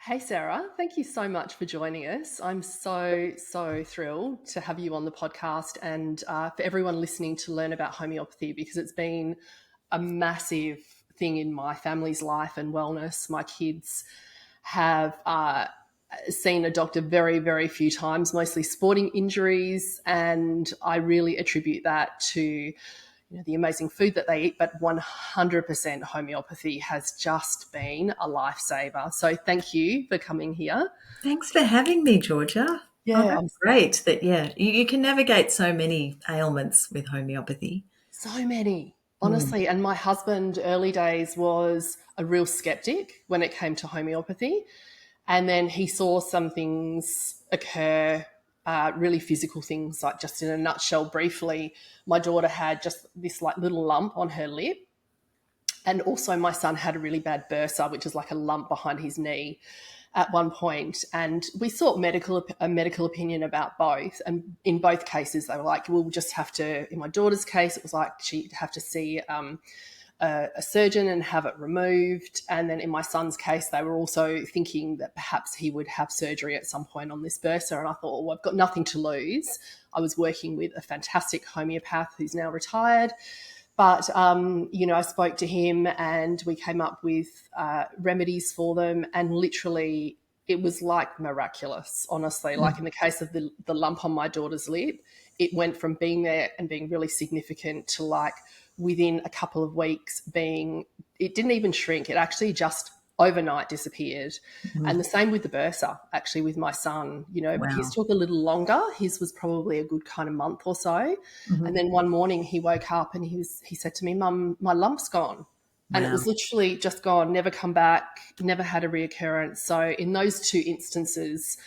Hey Sarah, thank you so much for joining us. I'm so thrilled to have you on the podcast and for everyone listening to learn about homeopathy because it's been a massive thing in my family's life and wellness. My kids have seen a doctor very few times, mostly sporting injuries, and I really attribute that to the amazing food that they eat, but 100% homeopathy has just been a lifesaver. So thank you for coming here. Thanks for having me, Georgia. Oh, Yeah, I'm that's great that, you can navigate so many ailments with homeopathy. so many, Mm. honestly. And my husband, early days, was a real skeptic when it came to homeopathy. And then he saw some things occur, really physical things, like just in a nutshell, briefly. My daughter had just this like little lump on her lip. And also, my son had a really bad bursa, which is like a lump behind his knee at one point. And we sought a medical opinion about both. And in both cases, they were like, we'll just have to, in my daughter's case, it was like she'd have to see a surgeon and have it removed. And then in my son's case, they were also thinking that perhaps he would have surgery at some point on this bursa. And I thought, well, I've got nothing to lose. I was working with a fantastic homeopath who's now retired. But, I spoke to him and we came up with remedies for them. And literally, it was like miraculous, honestly. Like in the case of the lump on my daughter's lip, it went from being there and being really significant to like within a couple of weeks it didn't even shrink. It actually just overnight disappeared. And Mhm. the same with the bursa, actually, with my son, but his Wow. took a little longer. His was probably a good kind of month or so. And Mhm. then one morning he woke up and he said to me, Mum, my lump's gone. And it Wow. was literally just gone, never come back, never had a reoccurrence. So in those two instances,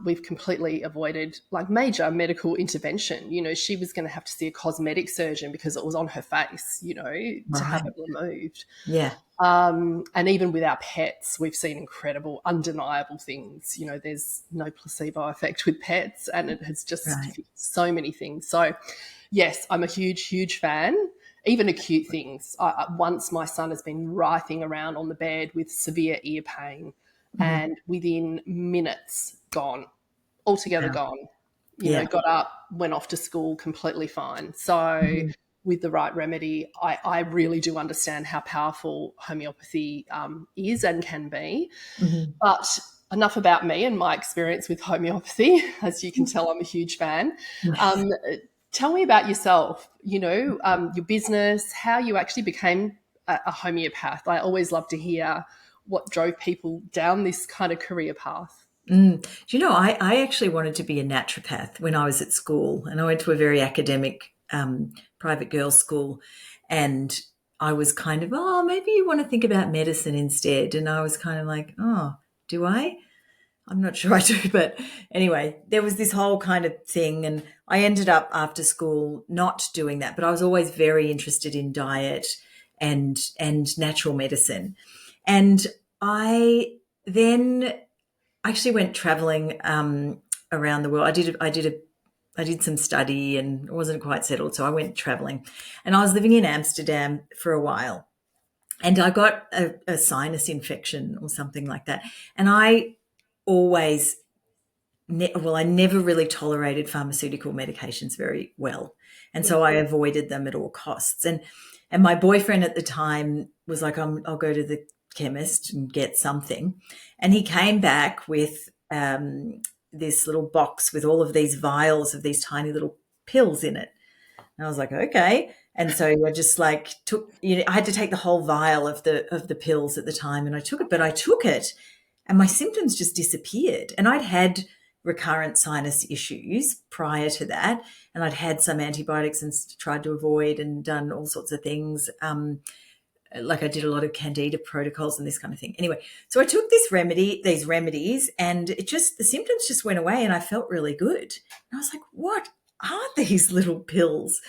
we've completely avoided like major medical intervention. She was going to have to see a cosmetic surgeon because it was on her face, to have Right. it removed. Yeah. And even with our pets, we've seen incredible, undeniable things. There's no placebo effect with pets, and it has just Right. fixed so many things. So, yes, I'm a huge fan. Even acute things. Once my son has been writhing around on the bed with severe ear pain, Mhm. and within minutes, gone, altogether Wow. gone. Yeah. Got up, went off to school completely fine. So, Mhm. with the right remedy, I really do understand how powerful homeopathy is and can be. Mhm. But enough about me and my experience with homeopathy. As you can tell, I'm a huge fan. Yes. Um, Tell me about yourself, your business, how you actually became a homeopath. I always love to hear what drove people down this kind of career path. Do you know, I actually wanted to be a naturopath when I was at school, and I went to a very academic private girls' school, and I was kind of, oh, maybe you want to think about medicine instead. And I was kind of like, oh, do I? I'm not sure I do, but anyway, there was this whole kind of thing, and I ended up after school not doing that. But I was always very interested in diet and natural medicine, and I then actually went traveling around the world. I did some study and wasn't quite settled, so I went traveling, and I was living in Amsterdam for a while, and I got a sinus infection or something like that, and I always I never really tolerated pharmaceutical medications very well. And so I avoided them at all costs. And my boyfriend at the time was like, I'll go to the chemist and get something. And he came back with this little box with all of these vials of these tiny little pills in it. And I was like, okay. And so I just like I had to take the whole vial of the pills at the time, and I took it, but I took it and my symptoms just disappeared. And I'd had recurrent sinus issues prior to that, and I'd had some antibiotics and tried to avoid and done all sorts of things. Like I did a lot of candida protocols and this kind of thing. Anyway, so I took these remedies, and the symptoms just went away, and I felt really good. And I was like, what are these little pills?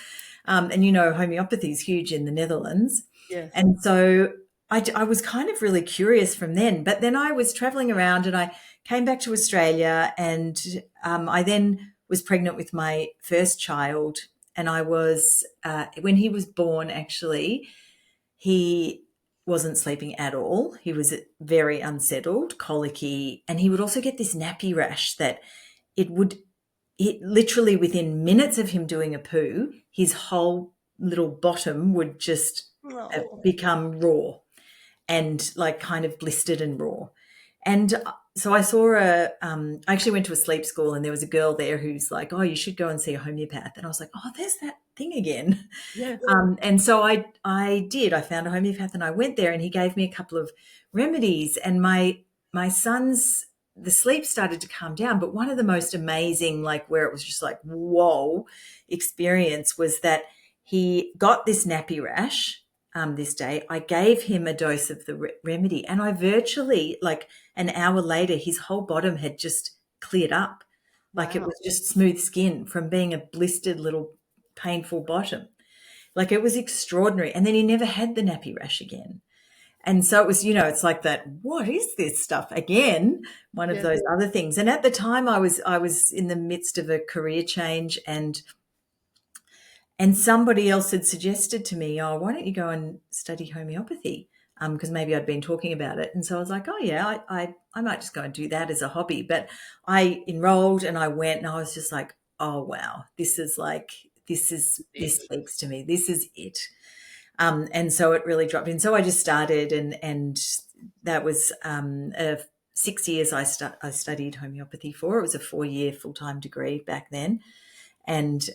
And homeopathy is huge in the Netherlands. Yes. And so I was kind of really curious from then. But then I was traveling around, and I came back to Australia, and I then was pregnant with my first child. And I was, when he was born, actually, he wasn't sleeping at all. He was very unsettled, colicky, and he would also get this nappy rash that it literally within minutes of him doing a poo, his whole little bottom would just Oh, become raw and like kind of blistered and raw. And so I saw I actually went to a sleep school, and there was a girl there who's like, oh, you should go and see a homeopath. And I was like, oh, there's that thing again. yes. And so I did. I found a homeopath and I went there, and he gave me a couple of remedies, and my son's, the sleep started to calm down. But one of the most amazing, like where it was just like, whoa, experience was that he got this nappy rash this day. I gave him a dose of the remedy, and I virtually, like an hour later, his whole bottom had just cleared up. Like it Wow. was just smooth skin from being a blistered little painful bottom. Like it was extraordinary. And then he never had the nappy rash again. And so it was, it's like that, what is this stuff again? One of Yes. those other things. And at the time I was in the midst of a career change, and somebody else had suggested to me, oh, why don't you go and study homeopathy? Because maybe I'd been talking about it. And so I was like, oh, yeah, I might just go and do that as a hobby. But I enrolled and I went, and I was just like, oh, wow, this speaks to me. This is it. And so it really dropped in. So I just started, and that was 6 years I studied homeopathy for. It was a 4-year full-time degree back then, and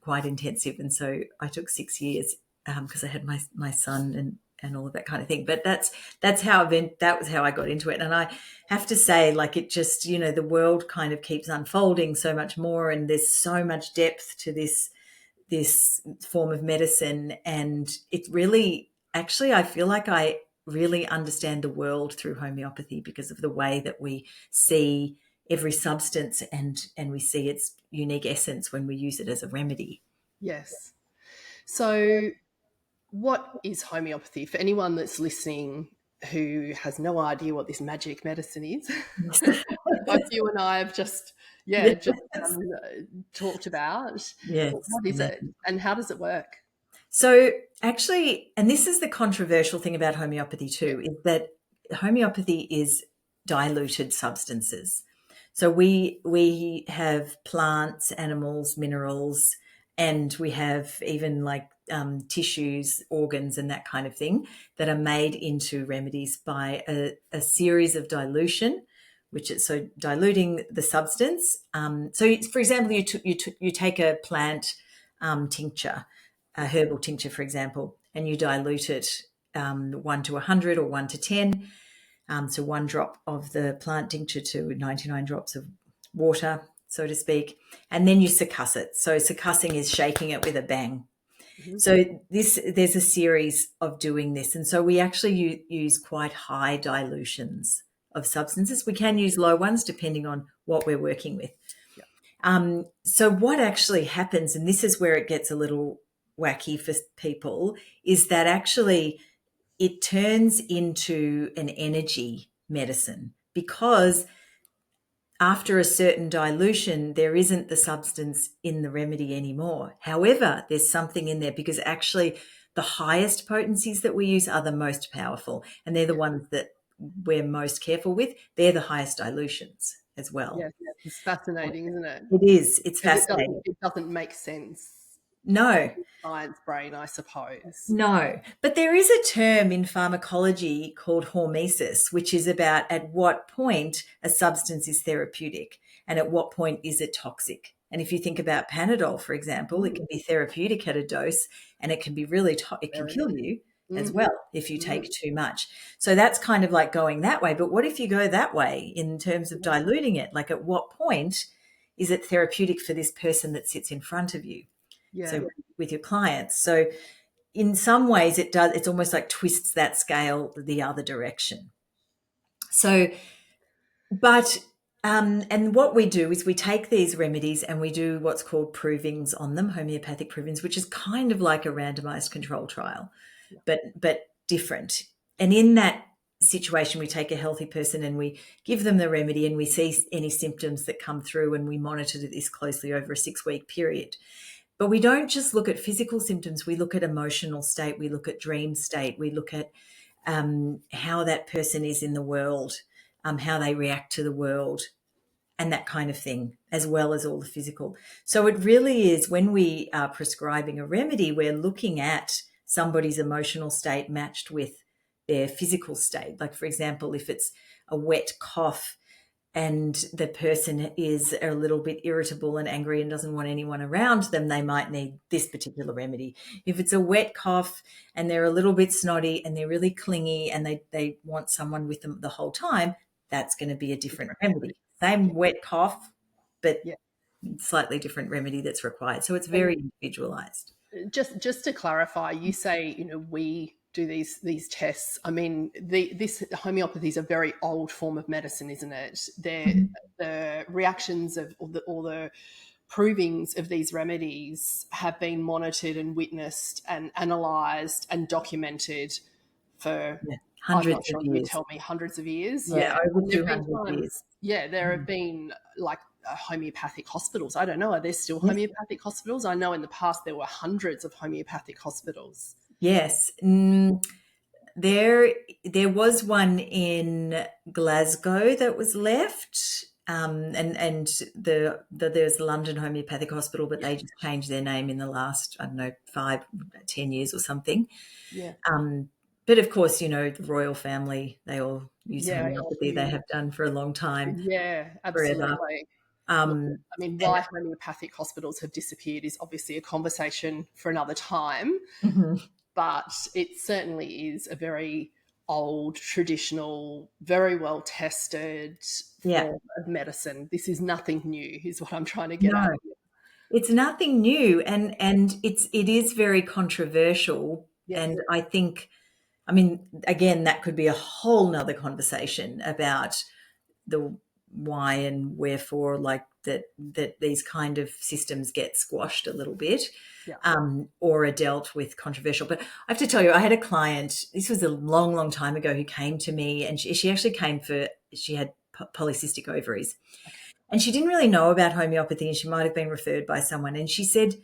quite intensive. And so I took 6 years because I had my son and all of that kind of thing. But that was how I got into it. And I have to say, like, it just, the world kind of keeps unfolding so much more, and there's so much depth to this form of medicine. And it really, actually, I feel like I really understand the world through homeopathy because of the way that we see every substance and we see its unique essence when we use it as a remedy. Yes. So, what is homeopathy for anyone that's listening who has no idea what this magic medicine is? Both you and I have just Yes. talked about. Yes. What is it, and how does it work? So actually, and this is the controversial thing about homeopathy Yeah. too, is that homeopathy is diluted substances. So we have plants, animals, minerals, and we have even like tissues, organs, and that kind of thing that are made into remedies by a series of dilution, which is so diluting the substance. So, for example, you take a plant tincture, a herbal tincture, for example, and you dilute it 1 to 100 or 1 to 10. So 1 drop of the plant tincture to 99 drops of water, so to speak, and then you succuss it. So succussing is shaking it with a bang. Mhm. So there's a series of doing this, and so we actually use quite high dilutions of substances. We can use low ones depending on what we're working with. So what actually happens, and this is where it gets a little wacky for people, is that actually it turns into an energy medicine, because after a certain dilution, there isn't the substance in the remedy anymore. However, there's something in there, because actually the highest potencies that we use are the most powerful, and they're the ones that we're most careful with. They're the highest dilutions as well. Yes, it's fascinating, isn't it? It is. It's Because fascinating. it doesn't make sense No, in science brain, I suppose. no. But there is a term in pharmacology called hormesis, which is about at what point a substance is therapeutic and at what point is it toxic. And if you think about Panadol, for example, it can be therapeutic at a dose, and it can be really, it can kill you as well if you take too much. So that's kind of like going that way. But what if you go that way in terms of diluting it? Like, at what point is it therapeutic for this person that sits in front of you? Yeah. So with your clients. So in some ways it's almost like twists that scale the other direction. So, but and what we do is we take these remedies and we do what's called provings on them, homeopathic provings, which is kind of like a randomized control trial, but different. And in that situation, we take a healthy person and we give them the remedy, and we see any symptoms that come through, and we monitor this closely over a 6-week period. But we don't just look at physical symptoms. We look at emotional state. We look at dream state. We look at how that person is in the world, how they react to the world, and that kind of thing, as well as all the physical. So it really is, when we are prescribing a remedy, we're looking at somebody's emotional state matched with their physical state. Like, for example, if it's a wet cough and the person is a little bit irritable and angry and doesn't want anyone around them, they might need this particular remedy. If it's a wet cough and they're a little bit snotty and they're really clingy and they want someone with them the whole time, that's going to be a different remedy. Same Yeah. wet cough, but Yeah. slightly different remedy that's required. So it's And very individualized. just to clarify, you say, we do these tests. I mean, this homeopathy is a very old form of medicine, isn't it? The reactions of all the provings of these remedies have been monitored and witnessed and analysed and documented for, Yeah. I'm Hundreds not of sure, you years. tell me, hundreds of years. Yeah, Yeah. over And there have been 200 years. times, there have been like homeopathic hospitals. I don't know, are there still Yes. homeopathic hospitals? I know in the past there were hundreds of homeopathic hospitals. Yes. There was one in Glasgow that was left, and there's the London Homeopathic Hospital, but Yeah. they just changed their name in the last, I don't know, 5-10 years or something. Yeah. But of course, the royal family, they all use Yeah. homeopathy. They have done for a long time, Yeah, forever. absolutely. Look, Um, I mean, and why homeopathic hospitals have disappeared is obviously a conversation for another time, mhm, but it certainly is a very old, traditional, very well tested yeah, form of medicine. This is nothing new, is what I'm trying to get no, at. it's nothing new, and it is very controversial. Yes. And I think, I mean, again, that could be a whole nother conversation about the why and wherefore, like that these kind of systems get squashed a little bit, Yeah. or are dealt with controversial. But I have to tell you, I had a client, this was a long, long time ago, who came to me, and she actually came she had polycystic ovaries. And she didn't really know about homeopathy, and she might have been referred by someone. And she said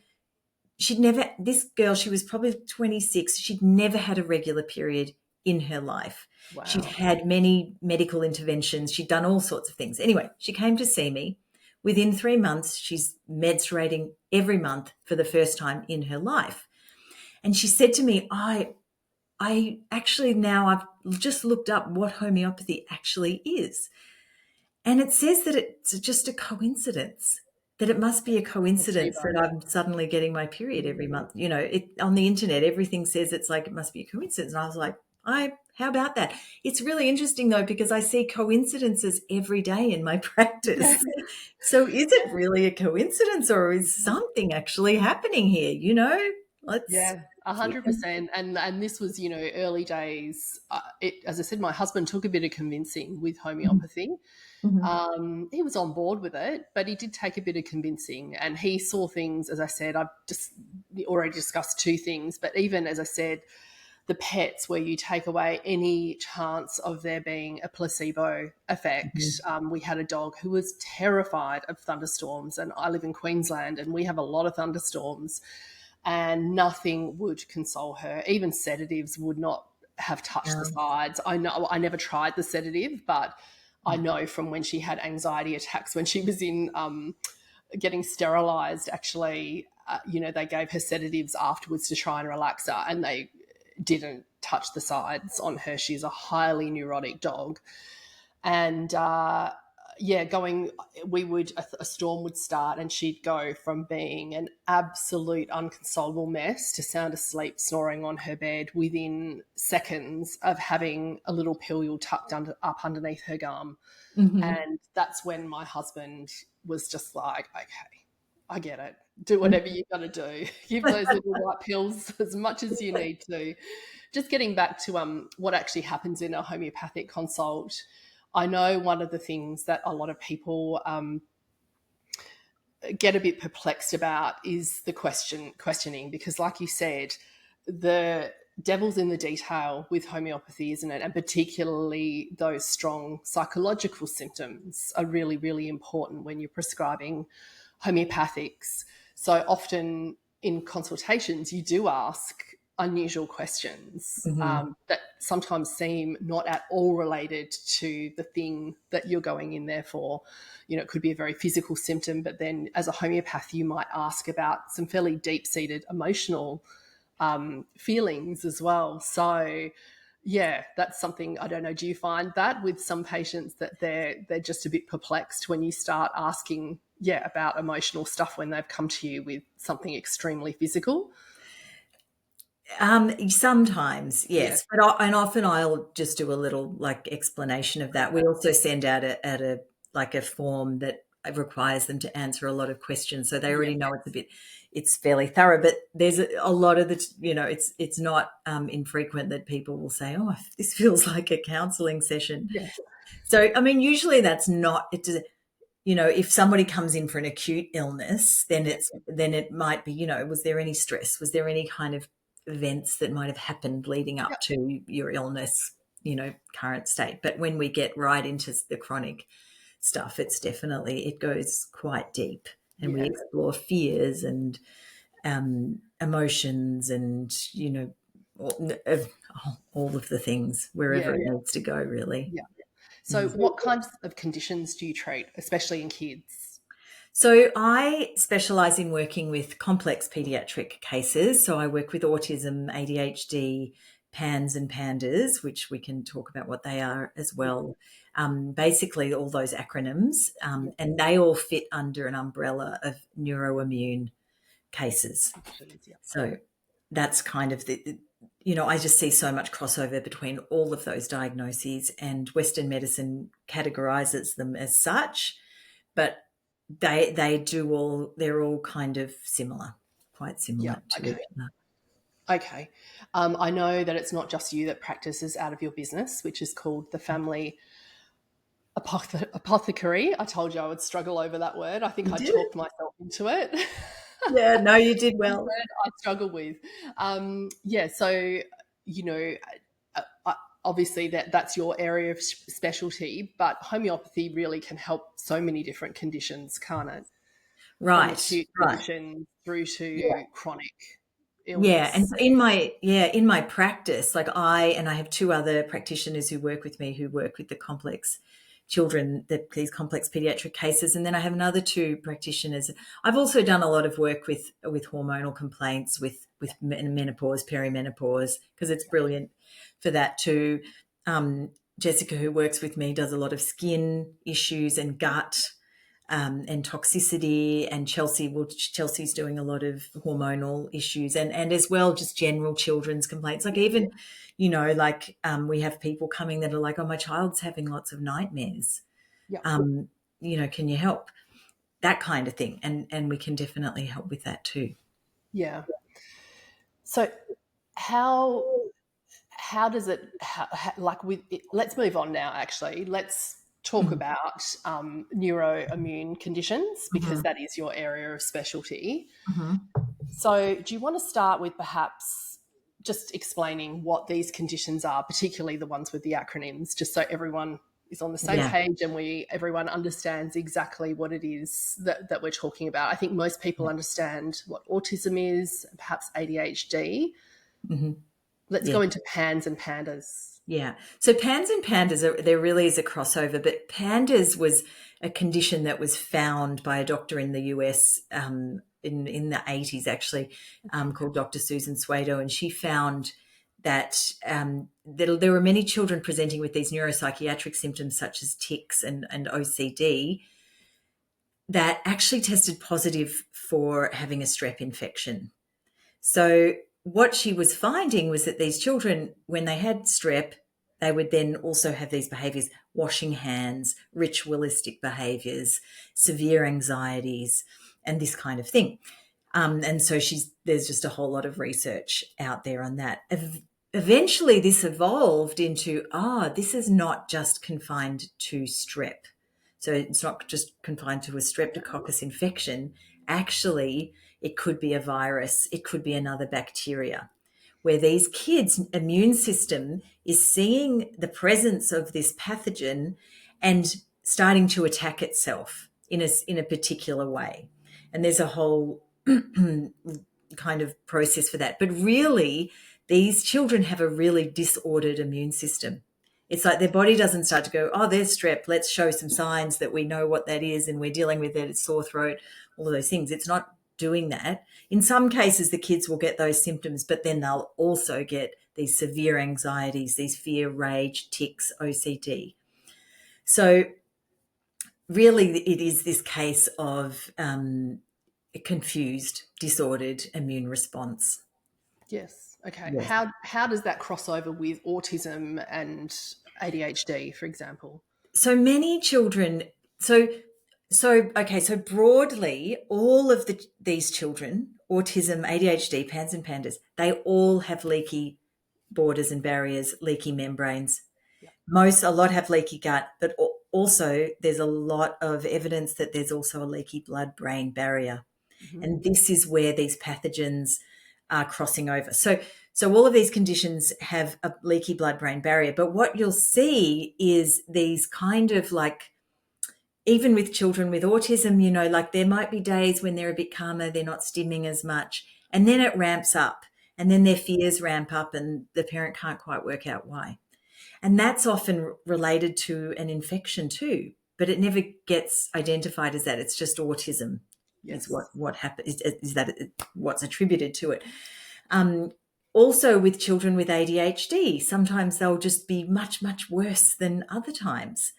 this girl, she was probably 26, she'd never had a regular period in her life. She'd Wow. had many medical interventions. She'd done all sorts of things. Anyway, she came to see me. Within 3 months, she's menstruating every month for the first time in her life. And she said to me, I actually, now I've just looked up what homeopathy actually is. And it says that it's just a coincidence, that it must be a coincidence Placebo. that I'm suddenly getting my period every month. On the internet, everything says it's like, it must be a coincidence. And I was like, how about that? It's really interesting though, because I see coincidences every day in my practice. So is it really a coincidence, or is something actually happening here? Let's, Yeah, 100%. And this was, early days. As I said, my husband took a bit of convincing with homeopathy. Mhm. He was on board with it, but he did take a bit of convincing, and he saw things. As I said, I've just already discussed two things, but even as I said, the pets, where you take away any chance of there being a placebo effect. Mhm. We had a dog who was terrified of thunderstorms, and I live in Queensland and we have a lot of thunderstorms, and nothing would console her. Even sedatives would not have touched the Um, sides. I know I never tried the sedative, but I know from when she had anxiety attacks, when she was in getting sterilized, actually, they gave her sedatives afterwards to try and relax her, and they didn't touch the sides on her. She's a highly neurotic dog. And a storm would start, and she'd go from being an absolute unconsolable mess to sound asleep snoring on her bed within seconds of having a little pill tucked up underneath her gum. mhm. And that's when my husband was just like, okay, I get it. Do whatever you got to do. Give those little white pills as much as you need to. Just getting back to what actually happens in a homeopathic consult, I know one of the things that a lot of people get a bit perplexed about is the questioning, because, like you said, the devil's in the detail with homeopathy, isn't it? And particularly those strong psychological symptoms are really, really important when you're prescribing homeopathics. So often in consultations, you do ask, unusual questions Mm-hmm. that sometimes seem not at all related to the thing that you're going in there for. You know, it could be a very physical symptom, but then as a homeopath, you might ask about some fairly deep-seated emotional feelings as well. So, yeah, that's something, I don't know. Do you find that with some patients that they're just a bit perplexed when you start asking, yeah, about emotional stuff when they've come to you with something extremely physical? Sometimes, Yeah, yes, but and often I'll just do a little like explanation of that. We also send out a like a form that requires them to answer a lot of questions, so they yeah, already know it's fairly thorough. But there's a lot of the, it's not infrequent that people will say, "Oh, this feels like a counselling session." yeah, So, I mean, usually that's not it. If somebody comes in for an acute illness, yeah, then it might be, was there any stress? Was there any kind of events that might have happened leading yeah, up to your illness, current state? But when we get right into the chronic stuff, it goes quite deep, and we yeah, explore fears and emotions and, all of the things wherever yeah, it needs to go, really. yeah. So, Mm. what kinds of conditions do you treat, especially in kids? So I specialize in working with complex pediatric cases. So I work with autism, ADHD, PANS and PANDAS, which we can talk about what they are as well. Basically, all those acronyms, Yeah, and they all fit under an umbrella of neuroimmune cases. conditions, yeah. So that's kind of I just see so much crossover between all of those diagnoses, and Western medicine categorizes them as such, but they're all kind of similar, quite Yeah, similar to okay. each other. Okay. I know that it's not just you that practices out of your business, which is called the Family Apothecary. I told you I would struggle over that word. I think You I did it. talked myself into it. Yeah, no, you did One well. word I struggle with. Yeah, so, you know, obviously that's your area of specialty, but homeopathy really can help so many different conditions, can't it? From Right, acute right. conditions through Yeah. to chronic Yeah, and illness. in my practice, like I have two other practitioners who work with me who work with the complex children, these complex pediatric cases, and then I have another two practitioners. I've also done a lot of work with hormonal complaints, with menopause, perimenopause, because it's brilliant for that too. Jessica, who works with me, does a lot of skin issues and gut and toxicity, and Chelsea's doing a lot of hormonal issues, and as well just general children's complaints, like even we have people coming that are like, oh, my child's having lots of nightmares, Yeah. can you help, that kind of thing, and we can definitely help with that too. Yeah. So how how does it like with it, let's move on now. Actually, let's talk Mhm. about neuroimmune conditions because Mhm. that is your area of specialty. Mhm. So, do you want to start with perhaps just explaining what these conditions are, particularly the ones with the acronyms, just so everyone is on the same Yeah. page and everyone understands exactly what it is that we're talking about? I think most people Yeah. understand what autism is, perhaps ADHD. Mhm. Let's Yeah. go into PANS and PANDAS. Yeah. So PANS and PANDAS, there really is a crossover, but PANDAS was a condition that was found by a doctor in the US in the 80s, actually, called Dr. Susan Suedo. And she found that there were many children presenting with these neuropsychiatric symptoms such as tics and OCD that actually tested positive for having a strep infection. So what she was finding was that these children, when they had strep, they would then also have these behaviors, washing hands, ritualistic behaviors, severe anxieties, and this kind of thing. And so there's just a whole lot of research out there on that. Eventually, this evolved into, this is not just confined to strep. So it's not just confined to a streptococcus infection. Actually, it could be a virus. It could be another bacteria, where these kids' immune system is seeing the presence of this pathogen and starting to attack itself in a particular way. And there's a whole kind of process for that. But really, these children have a really disordered immune system. It's like their body doesn't start to go, oh, there's strep. Let's show some signs that we know what that is and we're dealing with it. It's sore throat, all of those things. It's not doing that. In some cases, the kids will get those symptoms, but then they'll also get these severe anxieties, these fear, rage, tics, OCD. So really, it is this case of a confused, disordered immune response. Yes. Okay. Yes. How does that cross over with autism and ADHD, for example? So many children. So broadly, all of these children, autism, ADHD, PANS and PANDAS, they all have leaky borders and barriers, leaky membranes. Yeah. A lot have leaky gut, but also there's a lot of evidence that there's also a leaky blood-brain barrier. Mm-hmm. And this is where these pathogens are crossing over. So all of these conditions have a leaky blood-brain barrier. But what you'll see is these kind of like, even with children with autism, like there might be days when they're a bit calmer, they're not stimming as much, and then it ramps up, and then their fears ramp up, and the parent can't quite work out why. And that's often related to an infection too, but it never gets identified as that. It's just autism. Yes. Is what happens, is that what's attributed to it. Also with children with ADHD, sometimes they'll just be much, much worse than other times.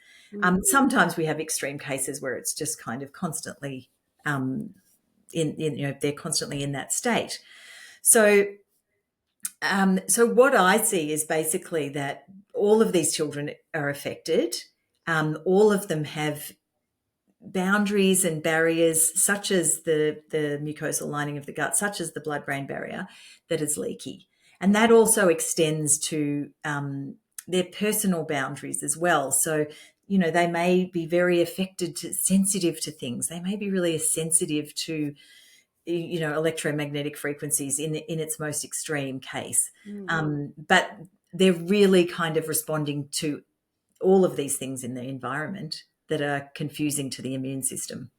Sometimes we have extreme cases where it's just kind of constantly they're constantly in that state. So what I see is basically that all of these children are affected. All of them have boundaries and barriers, such as the mucosal lining of the gut, such as the blood-brain barrier, that is leaky. And that also extends to their personal boundaries as well. So, they may be very sensitive to things. They may be really sensitive to, electromagnetic frequencies in its most extreme case. But they're really kind of responding to all of these things in the environment that are confusing to the immune system.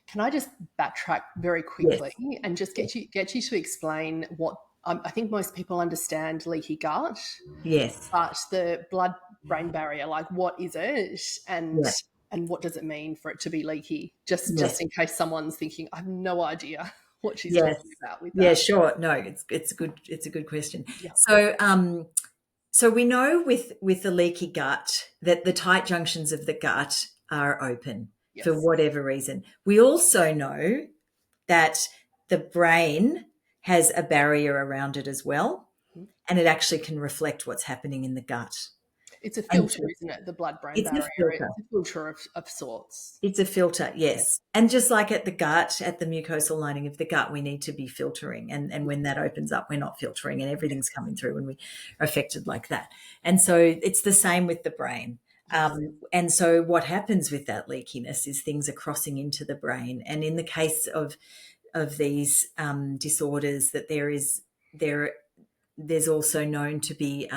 Can I just backtrack very quickly and just get you to explain what I think most people understand leaky gut? Yes. But the blood-brain barrier, like what is it, and what does it mean for it to be leaky? Just in case someone's thinking, I have no idea what she's talking about with that. Yeah, sure. No, it's a good question. Yeah. So we know with the leaky gut that the tight junctions of the gut are open for whatever reason. We also know that the brain has a barrier around it as well, and it actually can reflect what's happening in the gut. It's a filter, isn't it? The blood-brain barrier. It's a filter of sorts. It's a filter, yes. And just like at the gut, at the mucosal lining of the gut, we need to be filtering. And when that opens up, we're not filtering and everything's coming through when we are affected like that. And so it's the same with the brain. And so what happens with that leakiness is things are crossing into the brain. And in the case of these disorders, that there's also known to be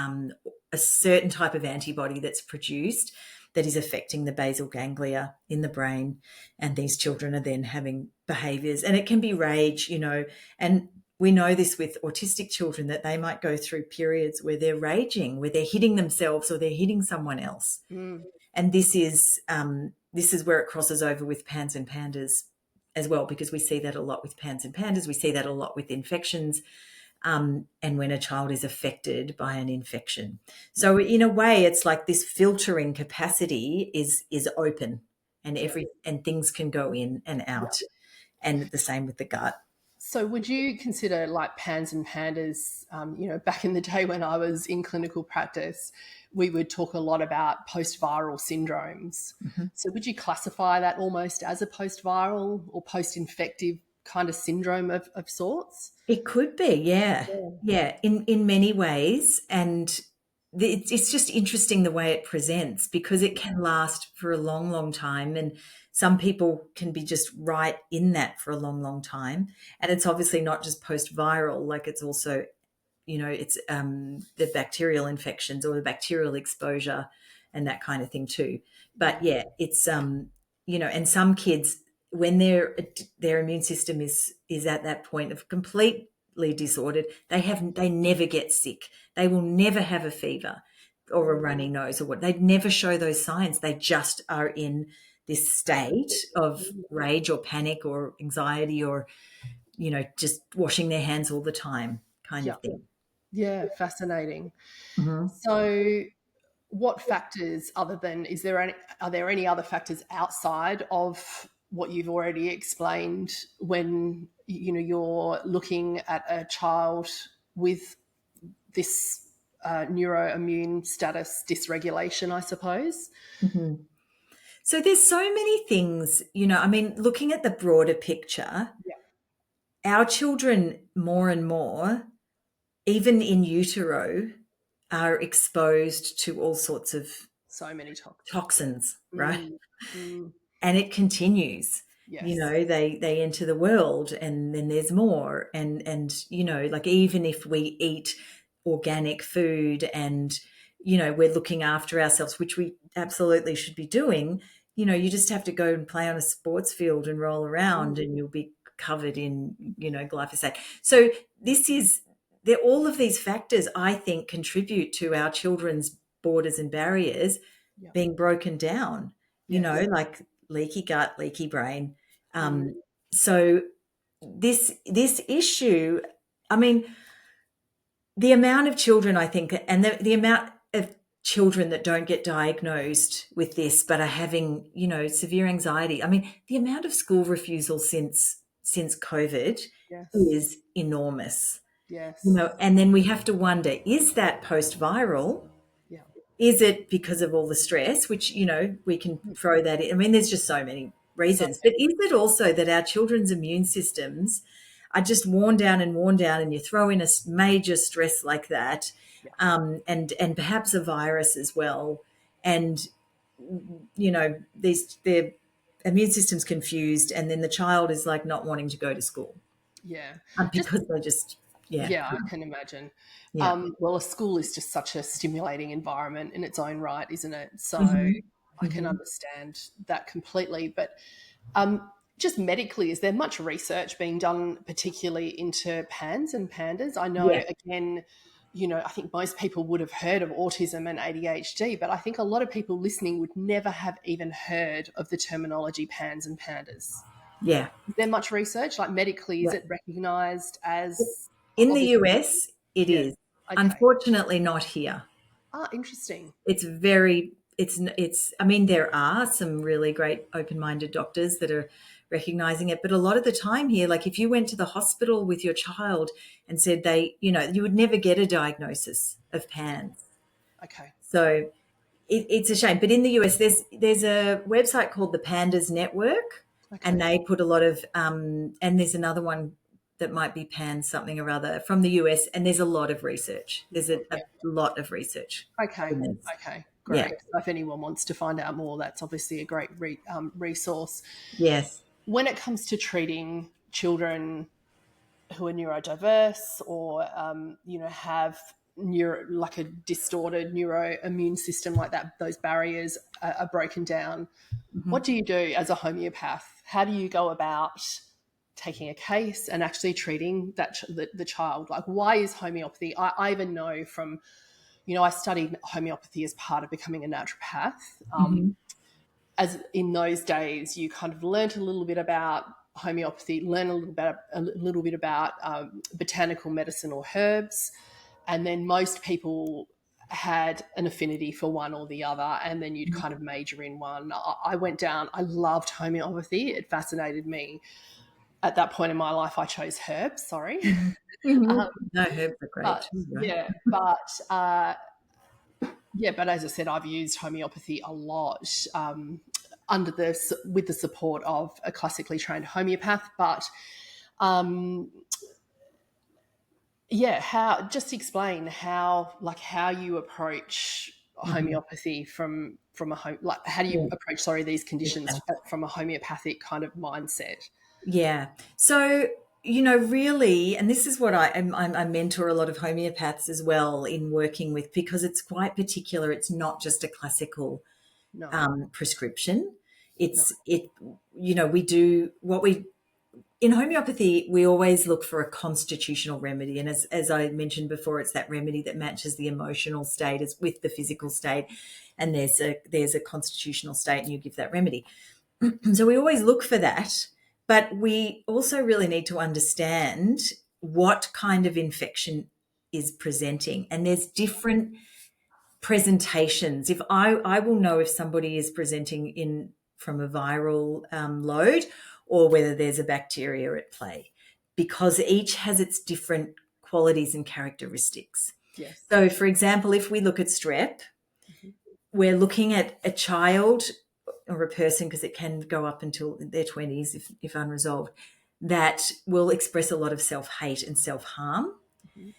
a certain type of antibody that's produced that is affecting the basal ganglia in the brain. And these children are then having behaviors, and it can be rage, and we know this with autistic children, that they might go through periods where they're raging, where they're hitting themselves or they're hitting someone else. And this is where it crosses over with PANS and PANDAS as well, because we see that a lot with PANS and PANDAS. We see that a lot with infections. And when a child is affected by an infection. So in a way, it's like this filtering capacity is open, and and things can go in and out. And the same with the gut. So would you consider like PANS and PANDAS, back in the day when I was in clinical practice, we would talk a lot about post-viral syndromes. So would you classify that almost as a post-viral or post-infective kind of syndrome of sorts? It could be, yeah, in many ways. And it's just interesting the way it presents, because it can last for a long, long time, and some people can be just right in that for a long, long time. And it's obviously not just post-viral, like it's also, it's the bacterial infections or the bacterial exposure and that kind of thing too. But yeah, it's and some kids, when their immune system is at that point of completely disordered, they never get sick. They will never have a fever or a runny nose or what. They never show those signs. They just are in this state of rage or panic or anxiety or, just washing their hands all the time kind Yeah. of thing. Yeah. Fascinating. Mm-hmm. So, what factors, are there any other factors outside of what you've already explained when you're looking at a child with this neuroimmune status dysregulation, I suppose? Mm-hmm. So there's so many things, I mean, looking at the broader picture, Yeah. our children more and more, even in utero, are exposed to all sorts of So many toxins. toxins, right? Mm, mm, And it continues. yes. They enter the world and then there's more. And like even if we eat organic food and, we're looking after ourselves, which we absolutely should be doing, you just have to go and play on a sports field and roll Mm, around and you'll be covered in, glyphosate. So this is all of these factors, I think, contribute to our children's borders and barriers yeah. being broken down, Yes. like leaky gut, leaky brain. Mm, So this issue, I mean, the amount of children, I think, and the amount of children that don't get diagnosed with this but are having, severe anxiety. I mean, the amount of school refusal since COVID yes. is enormous. Yes. And then we have to wonder, is that post-viral? Yeah. Is it because of all the stress, which, we can throw that in? I mean, there's just so many So, reasons. But is it also that our children's immune systems are just worn down, and you throw in a major stress like that, yeah. and perhaps a virus as well, and their immune system's confused, and then the child is like not wanting to go to school Yeah. Just because they just Yeah, I can imagine. yeah. Well, a school is just such a stimulating environment in its own right, isn't it? So Hmm. I can Hmm. understand that completely. But um, just medically, is there much research being done, particularly into PANS and PANDAS? I know, Yeah, again, I think most people would have heard of autism and ADHD, but I think a lot of people listening would never have even heard of the terminology PANS and PANDAS. yeah. Is there much research, like medically, is Yeah. it recognised as In the obviously? US, it Yeah. is. Okay. Unfortunately, not here. Ah, interesting. It's I mean, there are some really great open-minded doctors that are recognizing it, but a lot of the time here, like if you went to the hospital with your child and said you would never get a diagnosis of PANS. Okay. So it's a shame. But in the US, there's a website called the Pandas Network, and Okay. they put a lot of and there's another one that might be Pan something or other from the US, and there's a lot of research. There's a Yeah. lot of research Okay. in this. Okay. Yeah. Great. So if anyone wants to find out more, that's obviously a great resource. Yes. When it comes to treating children who are neurodiverse or have like a distorted neuroimmune system like that, those barriers are broken down. Hmm. What do you do as a homeopath? How do you go about taking a case and actually treating the child? Like, why is homeopathy? I even know from, I studied homeopathy as part of becoming a naturopath. Hmm. As in those days, you kind of learnt a little bit about homeopathy, learn a little bit about botanical medicine or herbs, and then most people had an affinity for one or the other, and then you'd kind of major in one. I went down. I loved homeopathy. It fascinated me. At that point in my life, I chose herbs. Sorry, Hmm. Hmm. um, No, herbs are great but too, right? yeah, but as I said, I've used homeopathy a lot under with the support of a classically trained homeopath. But um, yeah, how just explain how you approach Hmm. homeopathy from a home like how do you Yeah. approach these Yeah. conditions from a homeopathic kind of mindset? Yeah. So, really, and this is what I mentor a lot of homeopaths as well in working with, because it's quite particular. It's not just a classical No. prescription. No. We do what we in homeopathy, we always look for a constitutional remedy. And as I mentioned before, it's that remedy that matches the emotional state as with the physical state. And there's a constitutional state, and you give that remedy. So we always look for that. But we also really need to understand what kind of infection is presenting. And there's different presentations. If I will know if somebody is presenting in from a viral load or whether there's a bacteria at play, because each has its different qualities and characteristics. Yes. So, for example, if we look at strep, Mm-hmm. we're looking at a child or a person, because it can go up until their 20s if unresolved, that will express a lot of self-hate and self-harm Mm-hmm.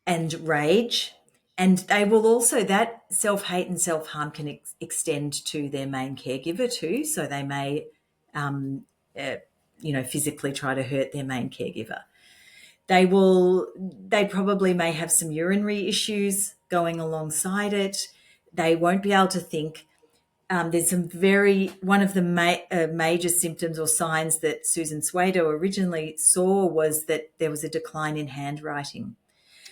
and rage. And they will also, that self-hate and self-harm can extend to their main caregiver too. So they may, physically try to hurt their main caregiver. They probably may have some urinary issues going alongside it. They won't be able to think. There's one of the major symptoms or signs that Susan Swado originally saw was that there was a decline in handwriting.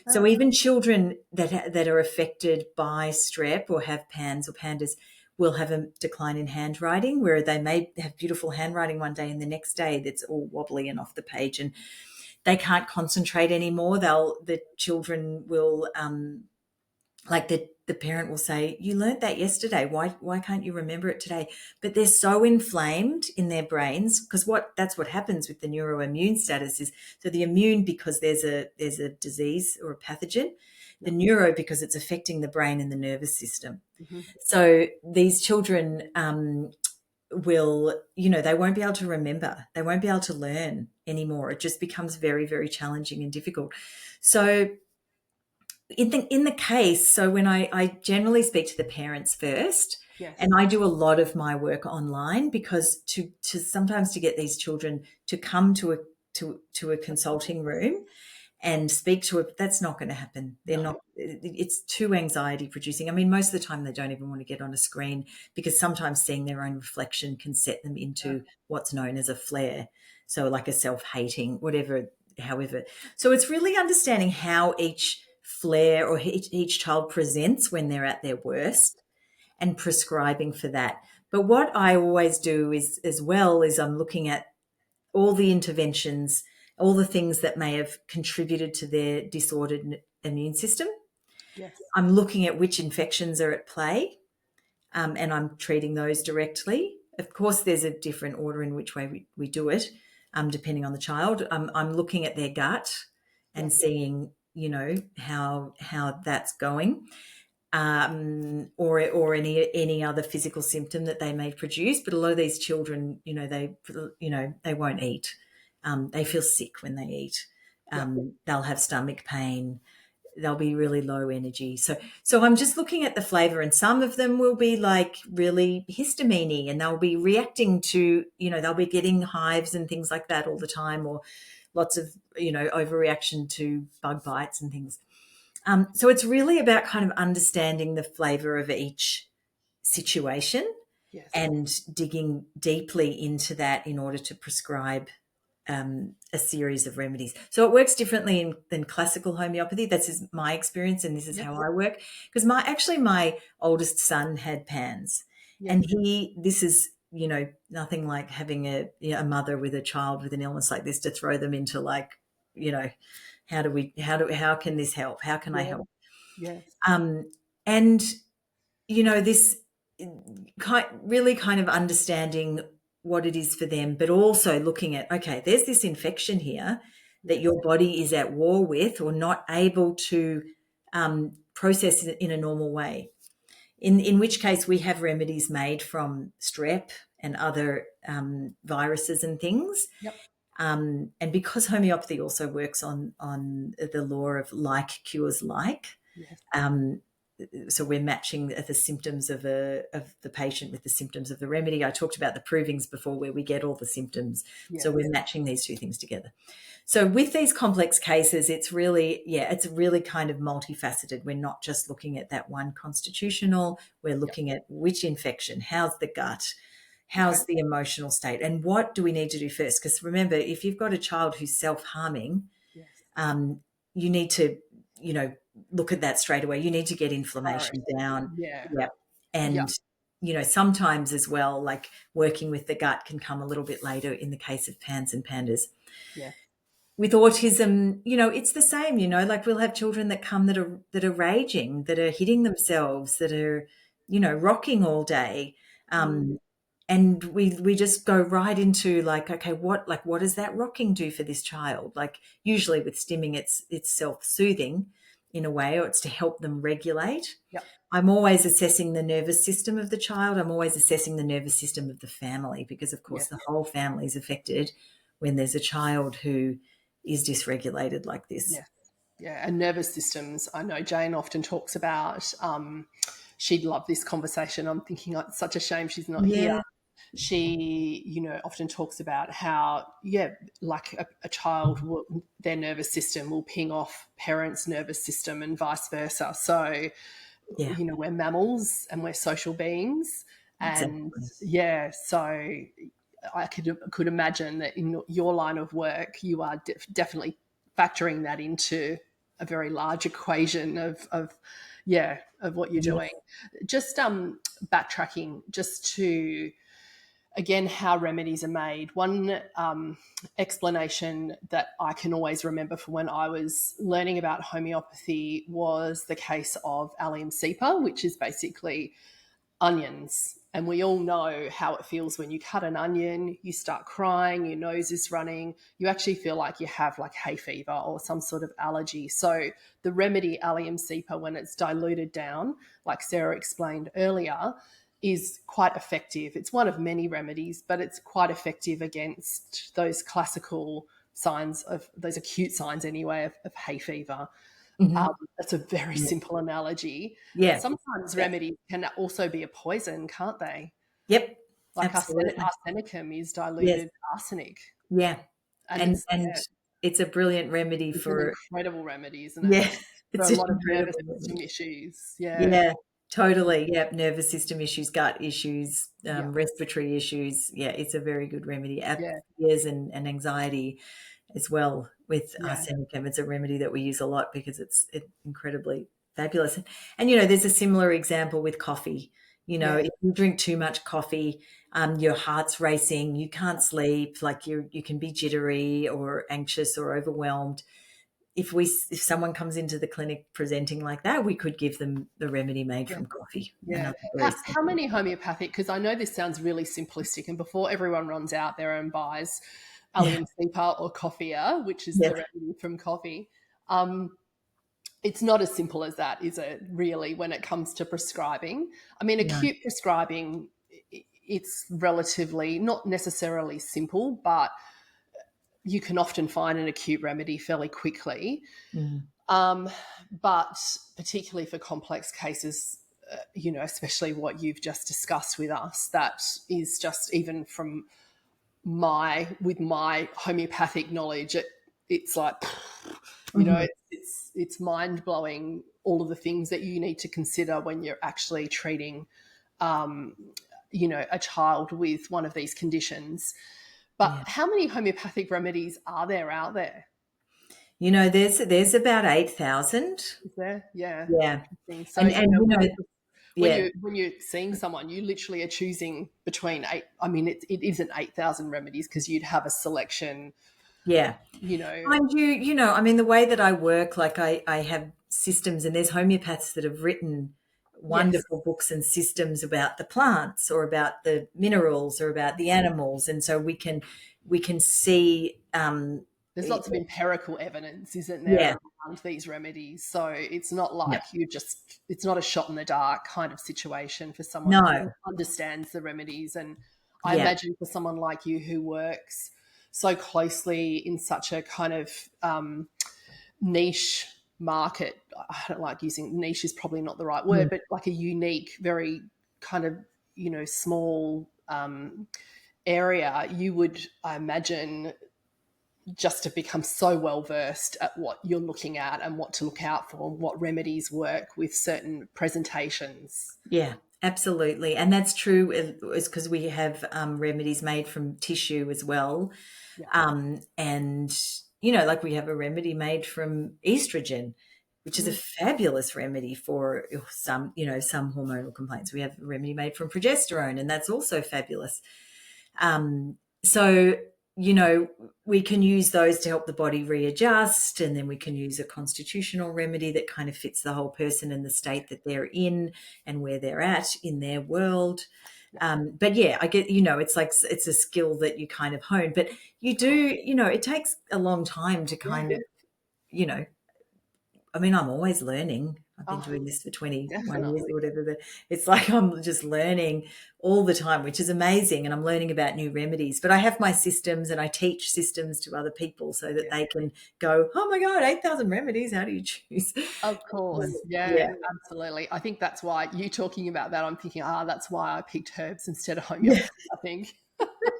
So even children that are affected by strep or have PANS or PANDAS will have a decline in handwriting, where they may have beautiful handwriting one day and the next day it's all wobbly and off the page, and they can't concentrate anymore. The children will like the parent will say, you learnt that yesterday, why can't you remember it today? But they're so inflamed in their brains, because that's what happens with the neuroimmune status is, so the immune because there's a disease or a pathogen, the neuro because it's affecting the brain and the nervous system. Mm-hmm. So these children will, they won't be able to remember, they won't be able to learn anymore. It just becomes very, very challenging and difficult. So in the case, so when I generally speak to the parents first, Yes. and I do a lot of my work online, because to sometimes to get these children to come to a consulting room and speak to it, that's not going to happen. They're not. It's too anxiety producing. I mean, most of the time they don't even want to get on a screen, because sometimes seeing their own reflection can set them into what's known as a flare. So like a self-hating, however. So it's really understanding how each flare or each child presents when they're at their worst and prescribing for that. But what I always do is, as well, is I'm looking at all the interventions, all the things that may have contributed to their disordered immune system. Yes. I'm looking at which infections are at play, and I'm treating those directly. Of course, there's a different order in which way we do it, depending on the child. I'm looking at their gut and seeing, how that's going, or any other physical symptom that they may produce. But a lot of these children, they won't eat. They feel sick when they eat. They'll have stomach pain. They'll be really low energy. So I'm just looking at the flavor, and some of them will be like really histamine-y, and they'll be reacting to, they'll be getting hives and things like that all the time, or lots of, overreaction to bug bites and things. So it's really about kind of understanding the flavor of each situation and digging deeply into that in order to prescribe a series of remedies. So it works differently than classical homeopathy. That's my experience, and this is how I work. Because my oldest son had PANS, and this is, nothing like having a mother with a child with an illness like this to throw them into, like, how can this help? How can I help? Yes. And this really kind of understanding what it is for them, but also looking at, okay, there's this infection here that your body is at war with or not able to process it in a normal way. In which case we have remedies made from strep and other viruses and things. And because homeopathy also works on the law of like cures like, so we're matching the symptoms of the patient with the symptoms of the remedy. I talked about the provings before, where we get all the symptoms. Yes. So we're matching these two things together. So with these complex cases, it's really kind of multifaceted. We're not just looking at that one constitutional. We're looking at which infection, how's the gut, how's the emotional state, and what do we need to do first? Because remember, if you've got a child who's self-harming, Yes. you need to, look at that straight away. You need to get inflammation down. Yeah. Yep. Yeah. And, sometimes as well, like working with the gut can come a little bit later in the case of PANS and PANDAS. Yeah. With autism, it's the same, like we'll have children that come that are raging, that are hitting themselves, that are, rocking all day. And we just go right into like, okay, what does that rocking do for this child? Like usually with stimming, it's self-soothing in a way, or it's to help them regulate. Yep. I'm always assessing the nervous system of the child. I'm always assessing the nervous system of the family, because of course the whole family is affected when there's a child who is dysregulated like this. Yeah. Yeah. And nervous systems, I know Jane often talks about, she'd love this conversation. I'm thinking, oh, it's such a shame she's not here. She, often talks about how, like a child, their nervous system will ping off parents' nervous system and vice versa. So, we're mammals and we're social beings. And so I could imagine that in your line of work, you are definitely factoring that into a very large equation of what you're doing. Just backtracking just to, again, how remedies are made. One explanation that I can always remember from when I was learning about homeopathy was the case of allium cepa, which is basically onions. And we all know how it feels when you cut an onion, you start crying, your nose is running, you actually feel like you have like hay fever or some sort of allergy. So the remedy allium cepa, when it's diluted down, like Sarah explained earlier, is quite effective. It's one of many remedies, but it's quite effective against those classical signs of those acute signs anyway of hay fever. That's a very simple analogy. Yeah. But sometimes remedies can also be a poison, can't they? Yep. Like Absolutely. arsenicum is diluted arsenic. Yeah. And it's a brilliant remedy it's for an incredible remedy, isn't it? Yeah. For It's a lot of nervous incredible system issues. Yeah, totally. Yep. Nervous system issues, gut issues, Yeah. respiratory issues. Yeah, it's a very good remedy. Yeah. Fears and anxiety as well with Yeah. arsenicum. It's a remedy that we use a lot because it's incredibly fabulous. And there's a similar example with coffee. If you drink too much coffee, your heart's racing, you can't sleep, like you can be jittery or anxious or overwhelmed. If someone comes into the clinic presenting like that, we could give them the remedy made from coffee. Yeah. How many homeopathic, because I know this sounds really simplistic, and before everyone runs out there and buys allium cepa or coffea, which is the remedy from coffee, it's not as simple as that, is it, really, when it comes to prescribing? I mean, acute prescribing, it's relatively not necessarily simple, but you can often find an acute remedy fairly quickly. But particularly for complex cases, especially what you've just discussed with us, that is just, even from my homeopathic knowledge, it's like, it's mind blowing, all of the things that you need to consider when you're actually treating, a child with one of these conditions. But how many homeopathic remedies are there out there? There's about 8,000. Is there? Yeah. Yeah. So, when you're seeing someone, you literally are choosing between eight. I mean, it isn't 8,000 remedies, because you'd have a selection. Yeah. Mind you, I mean, the way that I work, like I have systems, and there's homeopaths that have written wonderful books and systems about the plants or about the minerals or about the animals. And so we can see, there's lots of empirical evidence, isn't there, around these remedies? So it's not like it's not a shot in the dark kind of situation for someone who understands the remedies. And I imagine for someone like you who works so closely in such a kind of niche market. I don't like using niche is probably not the right word, Mm. but like a unique, very kind of, small area, you would, I imagine, just to become so well versed at what you're looking at and what to look out for and what remedies work with certain presentations. Yeah, absolutely. And that's true is because we have remedies made from tissue as well. Yeah. And, like we have a remedy made from estrogen, which is a fabulous remedy for some, some hormonal complaints. We have a remedy made from progesterone, and that's also fabulous. So, we can use those to help the body readjust, and then we can use a constitutional remedy that kind of fits the whole person and the state that they're in and where they're at in their world. But yeah, I get, it's like, it's a skill that you kind of hone, but you do, it takes a long time to kind of, I mean, I'm always learning. I've been doing this for 21 years or whatever, but it's like I'm just learning all the time, which is amazing. And I'm learning about new remedies. But I have my systems and I teach systems to other people so that they can go, oh my God, 8,000 remedies. How do you choose? Of course. Yeah, absolutely. I think that's why you talking about that, I'm thinking, that's why I picked herbs instead of homeopathy, I think.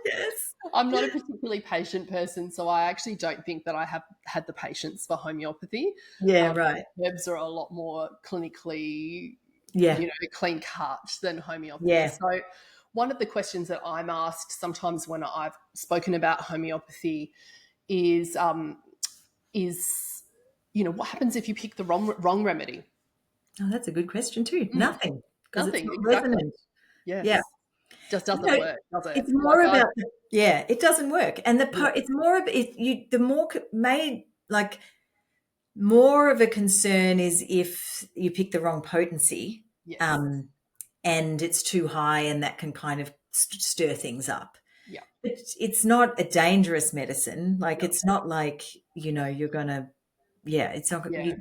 Yes. I'm not a particularly patient person, so I actually don't think that I have had the patience for homeopathy. Yeah, right. Herbs are a lot more clinically, Yeah. clean cut than homeopathy. Yeah. So one of the questions that I'm asked sometimes when I've spoken about homeopathy is what happens if you pick the wrong remedy? Oh, that's a good question too. Nothing, because it's Nothing, not exactly. resonant. Yes. Yeah. Just doesn't work, does it? It's more Like about it doesn't work, and it's more of the more made like more of a concern is if you pick the wrong potency, yes. And it's too high, and that can kind of stir things up. Yeah. But it's not a dangerous medicine. Like it's not like you're gonna. Yeah, it's not. Yeah.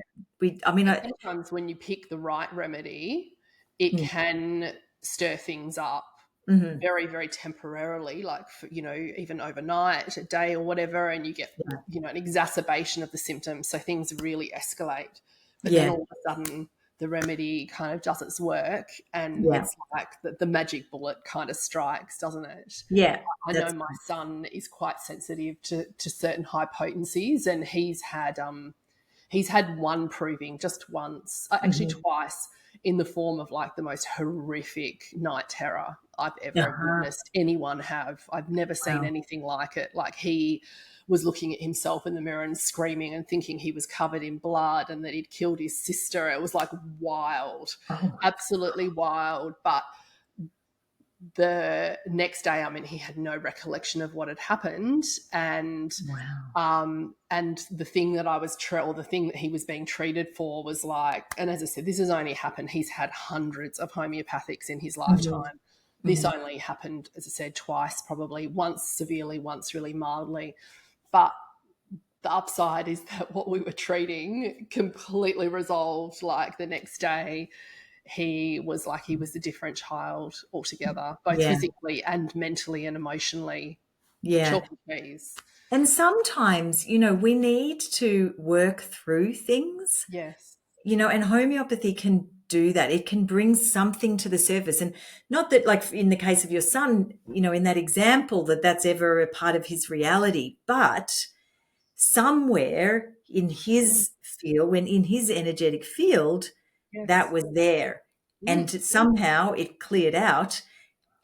I mean, sometimes when you pick the right remedy, it can stir things up very, very temporarily, like for, even overnight, a day or whatever, and you get an exacerbation of the symptoms, so things really escalate. But then all of a sudden the remedy kind of does its work, and it's like the magic bullet kind of strikes, doesn't it? Yeah. I know my son is quite sensitive to certain high potencies, and he's had one proving just once, actually twice, in the form of like the most horrific night terror I've ever witnessed anyone have. I've never seen anything like it. Like he was looking at himself in the mirror and screaming and thinking he was covered in blood and that he'd killed his sister. It was like wild, absolutely wild. But the next day, I mean, he had no recollection of what had happened, and and the thing that the thing that he was being treated for was like, and as I said, this has only happened. He's had hundreds of homeopathics in his lifetime. This only happened, as I said, twice, probably once severely, once really mildly. But the upside is that what we were treating completely resolved. Like the next day, he was a different child altogether, both physically and mentally and emotionally. Yeah. Chalk and cheese. And sometimes, we need to work through things. Yes. And homeopathy can do that. It can bring something to the surface. And not that, like in the case of your son, in that example, that's ever a part of his reality, but somewhere in his field, in his energetic field, that was there. And somehow it cleared out.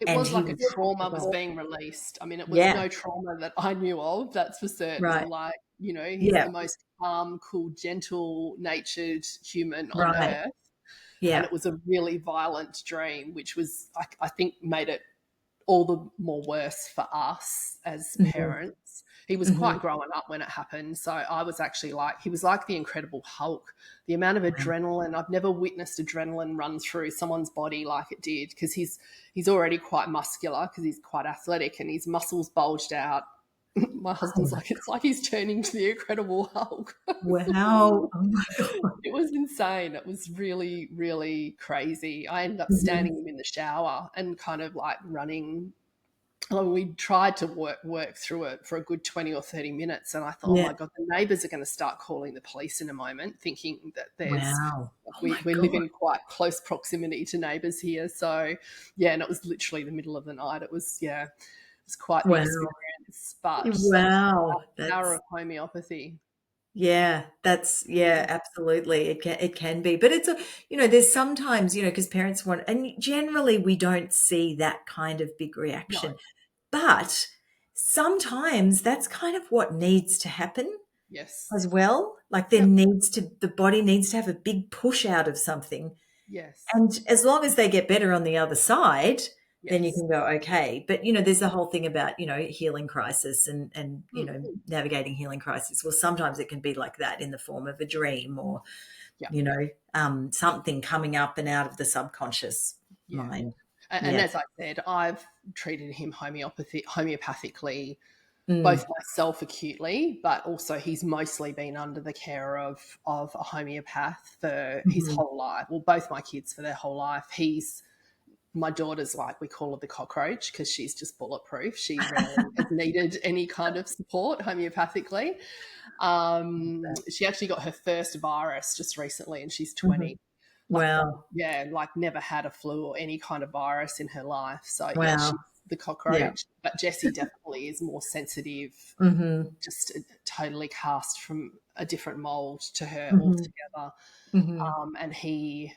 It was like a trauma was being released. I mean, it was no trauma that I knew of, that's for certain. Right. Like, he's the most calm, cool, gentle-natured human on earth. Yeah. And it was a really violent dream, which was, I think, made it all the more worse for us as parents. He was quite growing up when it happened. So I was actually he was like the Incredible Hulk. The amount of adrenaline, I've never witnessed adrenaline run through someone's body like it did, because he's already quite muscular because he's quite athletic and his muscles bulged out. My husband's it's like he's turning to the Incredible Hulk. Wow. Oh my God. It was insane. It was really, really crazy. I ended up standing him in the shower and kind of like running Oh, we tried to work through it for a good 20 or 30 minutes, and I thought, oh Yeah. my god, the neighbours are going to start calling the police in a moment, thinking that there's Wow. Oh my we live God. in quite close proximity to neighbours here. So yeah, and it was literally the middle of the night. It was, yeah, it was quite the Wow. experience, but Wow. power That's of homeopathy. yeah, that's yeah, absolutely. It can be. But it's a there's sometimes, because parents want, and generally we don't see that kind of big No, reaction. But sometimes that's kind of what needs to happen yes, as well. Like yep, the body needs to have a big push out of something. yes, And as long as they get better on the other side, then you yes. can go, okay. But, there's the whole thing about, healing crisis and Mm, navigating healing crisis. Well, sometimes it can be like that in the form of a dream or, yeah, something coming up and out of the subconscious yeah. mind. And Yeah. as I said, I've treated him homeopathically, both Mm. myself acutely, but also he's mostly been under the care of a homeopath for his Mhm. whole life. Well, both my kids for their whole life. He's My daughter's like, we call her the cockroach because she's just bulletproof. She rarely has needed any kind of support homeopathically. She actually got her first virus just recently, and she's Mhm. 20. Like, Wow. yeah, like never had a flu or any kind of virus in her life. So yeah, she's Wow. the Yeah. cockroach. But Jessie definitely is more sensitive, Mhm. just totally cast from a different mold to her Mhm. altogether. Mhm. And he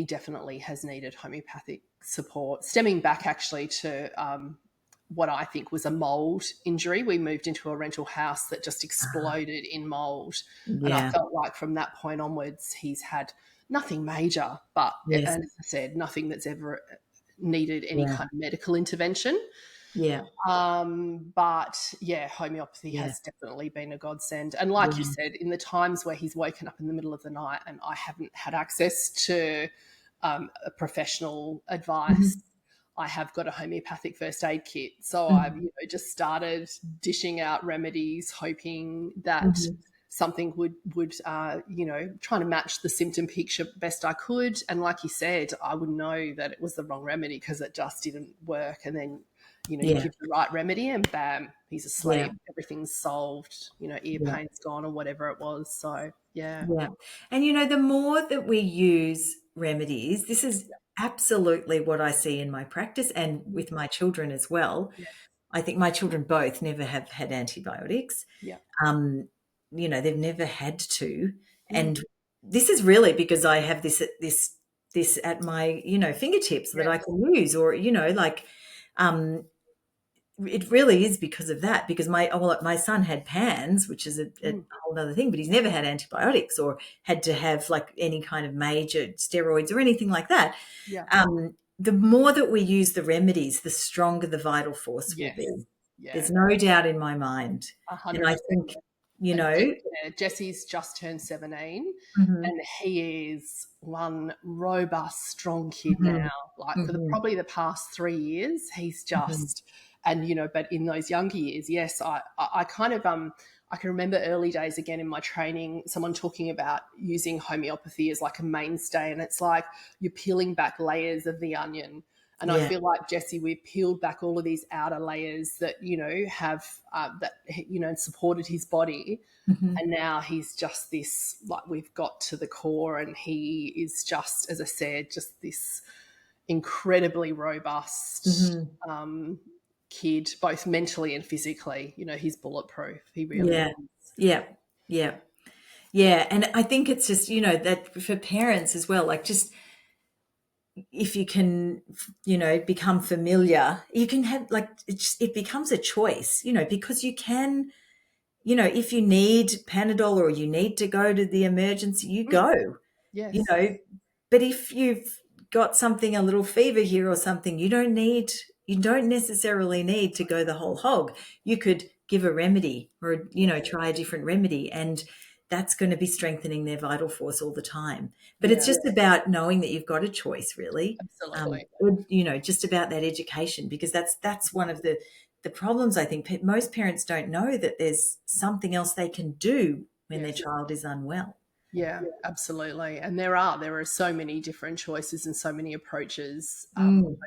definitely has needed homeopathic support, stemming back actually to what I think was a mold injury. We moved into a rental house that just Ah, exploded in mold. And I yeah. felt like from that point onwards, he's had nothing major, but, Yes. and as I said, nothing that's ever needed any Yeah. kind of medical intervention. Yeah. But yeah, homeopathy Yeah. has definitely been a godsend. And like you Yeah. said, in the times where he's woken up in the middle of the night and I haven't had access to a professional advice, Mhm. I have got a homeopathic first aid kit. So I've Mhm. just started dishing out remedies, hoping that Mhm. something would trying to match the symptom picture best I could. And like you said, I would know that it was the wrong remedy because it just didn't work. And then you Yeah. give the right remedy and bam, he's Yeah. asleep. Everything's solved. Ear Yeah. pain's gone or whatever it was. So yeah, Yeah. And the more that we use remedies, this is absolutely what I see in my practice and with my children as well. yeah, I think my children both never have had antibiotics. yeah, Um, they've never had to. mm, And this is really because I have this at my, fingertips that I yes, can use or, um, it really is because of that, because my son had PANS, which is a mm, whole other thing, but he's never had antibiotics or had to have like any kind of major steroids or anything like that. yeah, The more that we use the remedies, the stronger the vital force will yes, be. yeah, There's no doubt in my mind. And I 100%. think, you And know, Jesse's just turned 17, mhm, and he is one robust, strong kid now. mhm, Like for mhm, probably the past 3 years, he's mhm. just, and but in those younger years, yes, I kind of I can remember early days again in my training, someone talking about using homeopathy as like a mainstay, and it's like you're peeling back layers of the onion. And I Yeah. feel like Jesse, we've peeled back all of these outer layers that have that supported his body, Mhm, and now he's just this, like, we've got to the core, and he is just, as I said, just this incredibly robust mhm. kid, both mentally and physically. He's bulletproof. He really Yeah. is. Yeah. Yeah. Yeah. And I think it's just, that for parents as well, like just if you can, become familiar, you can have like it becomes a choice, because you can, if you need Panadol or you need to go to the emergency, you Mm, go, you yes. know. But if you've got something, a little fever here or something, you don't necessarily need to go the whole hog. You could give a remedy or, Yeah. try a different remedy, and that's going to be strengthening their vital force all the time. But it's Yeah. just about knowing that you've got a choice, really. Absolutely. Just about that education, because that's one of the problems. I think most parents don't know that there's something else they can do when their Yes. child is unwell. Yeah, absolutely. And there are so many different choices and so many approaches Mm.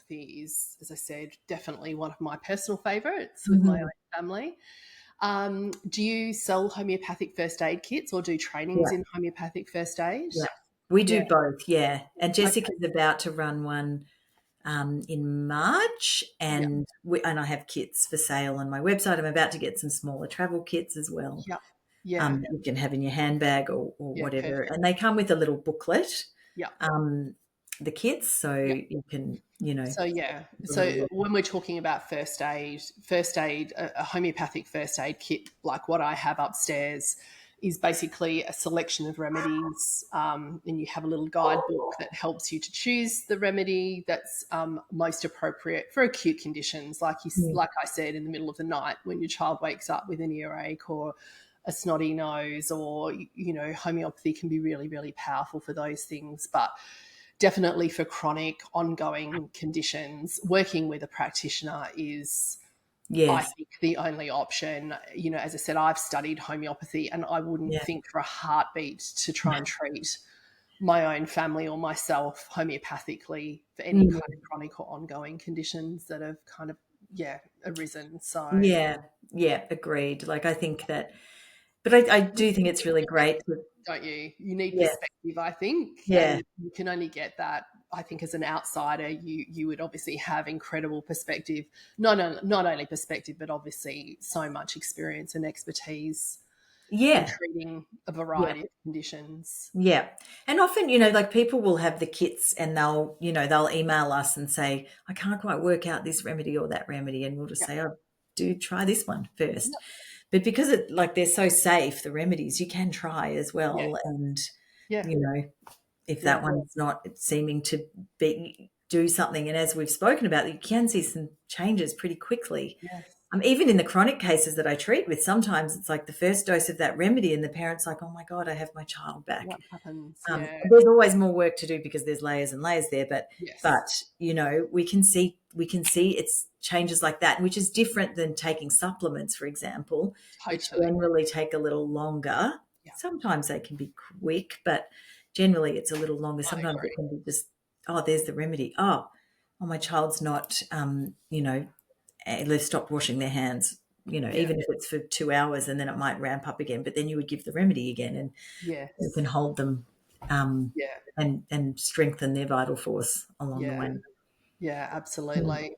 homeopathy is, as I said, definitely one of my personal favourites with my Mhm. own family. Do you sell homeopathic first aid kits or do trainings Yeah, in homeopathic first aid? yeah. We Yeah. do both, yeah. And Okay. Jessica's about to run one in March, Yeah. and I have kits for sale on my website. I'm about to get some smaller travel kits as well. Yeah. Yeah. You can have in your handbag or Yeah. whatever, Perfect. and they come with a little booklet. Yeah. The kits, so Yeah. you can, So yeah, have a little so look. when we're talking about first aid, a homeopathic first aid kit like what I have upstairs is basically a selection of remedies, and you have a little guidebook that helps you to choose the remedy that's most appropriate for acute conditions, Mm, like I said, in the middle of the night when your child wakes up with an earache or a snotty nose, or homeopathy can be really, really powerful for those things, but definitely for chronic ongoing conditions, working with a practitioner is, I yes, think, the only option. As I said, I've studied homeopathy and I wouldn't yeah, think for a heartbeat to try and treat my own family or myself homeopathically for any kind mm, of chronic or ongoing conditions that have kind of, yeah, arisen. So, yeah, yeah. Agreed. Like I think that, but I do think it's really great. don't you? You need Yeah, perspective, I think, yeah, and you can only get that. I think as an outsider, you would obviously have incredible perspective, not only perspective, but obviously so much experience and expertise in yeah, treating a yeah. variety of conditions. Yeah. And often, like people will have the kits and they'll email us and say, I can't quite work out this remedy or that remedy. And we'll just Yeah, say, oh, do try this one yeah, first. But because they're so safe, the remedies, you can try as yeah, well. And, yeah, you know, if yeah. that one's not seeming to do something, and as we've spoken about, you can see some changes pretty quickly. Yes. Even in the chronic cases that I treat with, sometimes it's like the first dose of that remedy, and the parent's like, "Oh my god, I have my child back." What happens? Yeah. There's always more work to do because there's layers and layers there, but Yes. but we can see it's changes like that, which is different than taking supplements, for example, which Totally. generally take a little longer. Yeah. Sometimes they can be quick, but generally it's a little longer. I Sometimes it agree. can be just, oh, there's the remedy. Oh, my child's not, they've stopped washing their hands. Yeah. Even if it's for 2 hours, and then it might ramp up again. But then you would give the remedy again, and you can Yes. hold them um, Yeah. and strengthen their vital force along the Yeah. way. Yeah. Mm. Absolutely.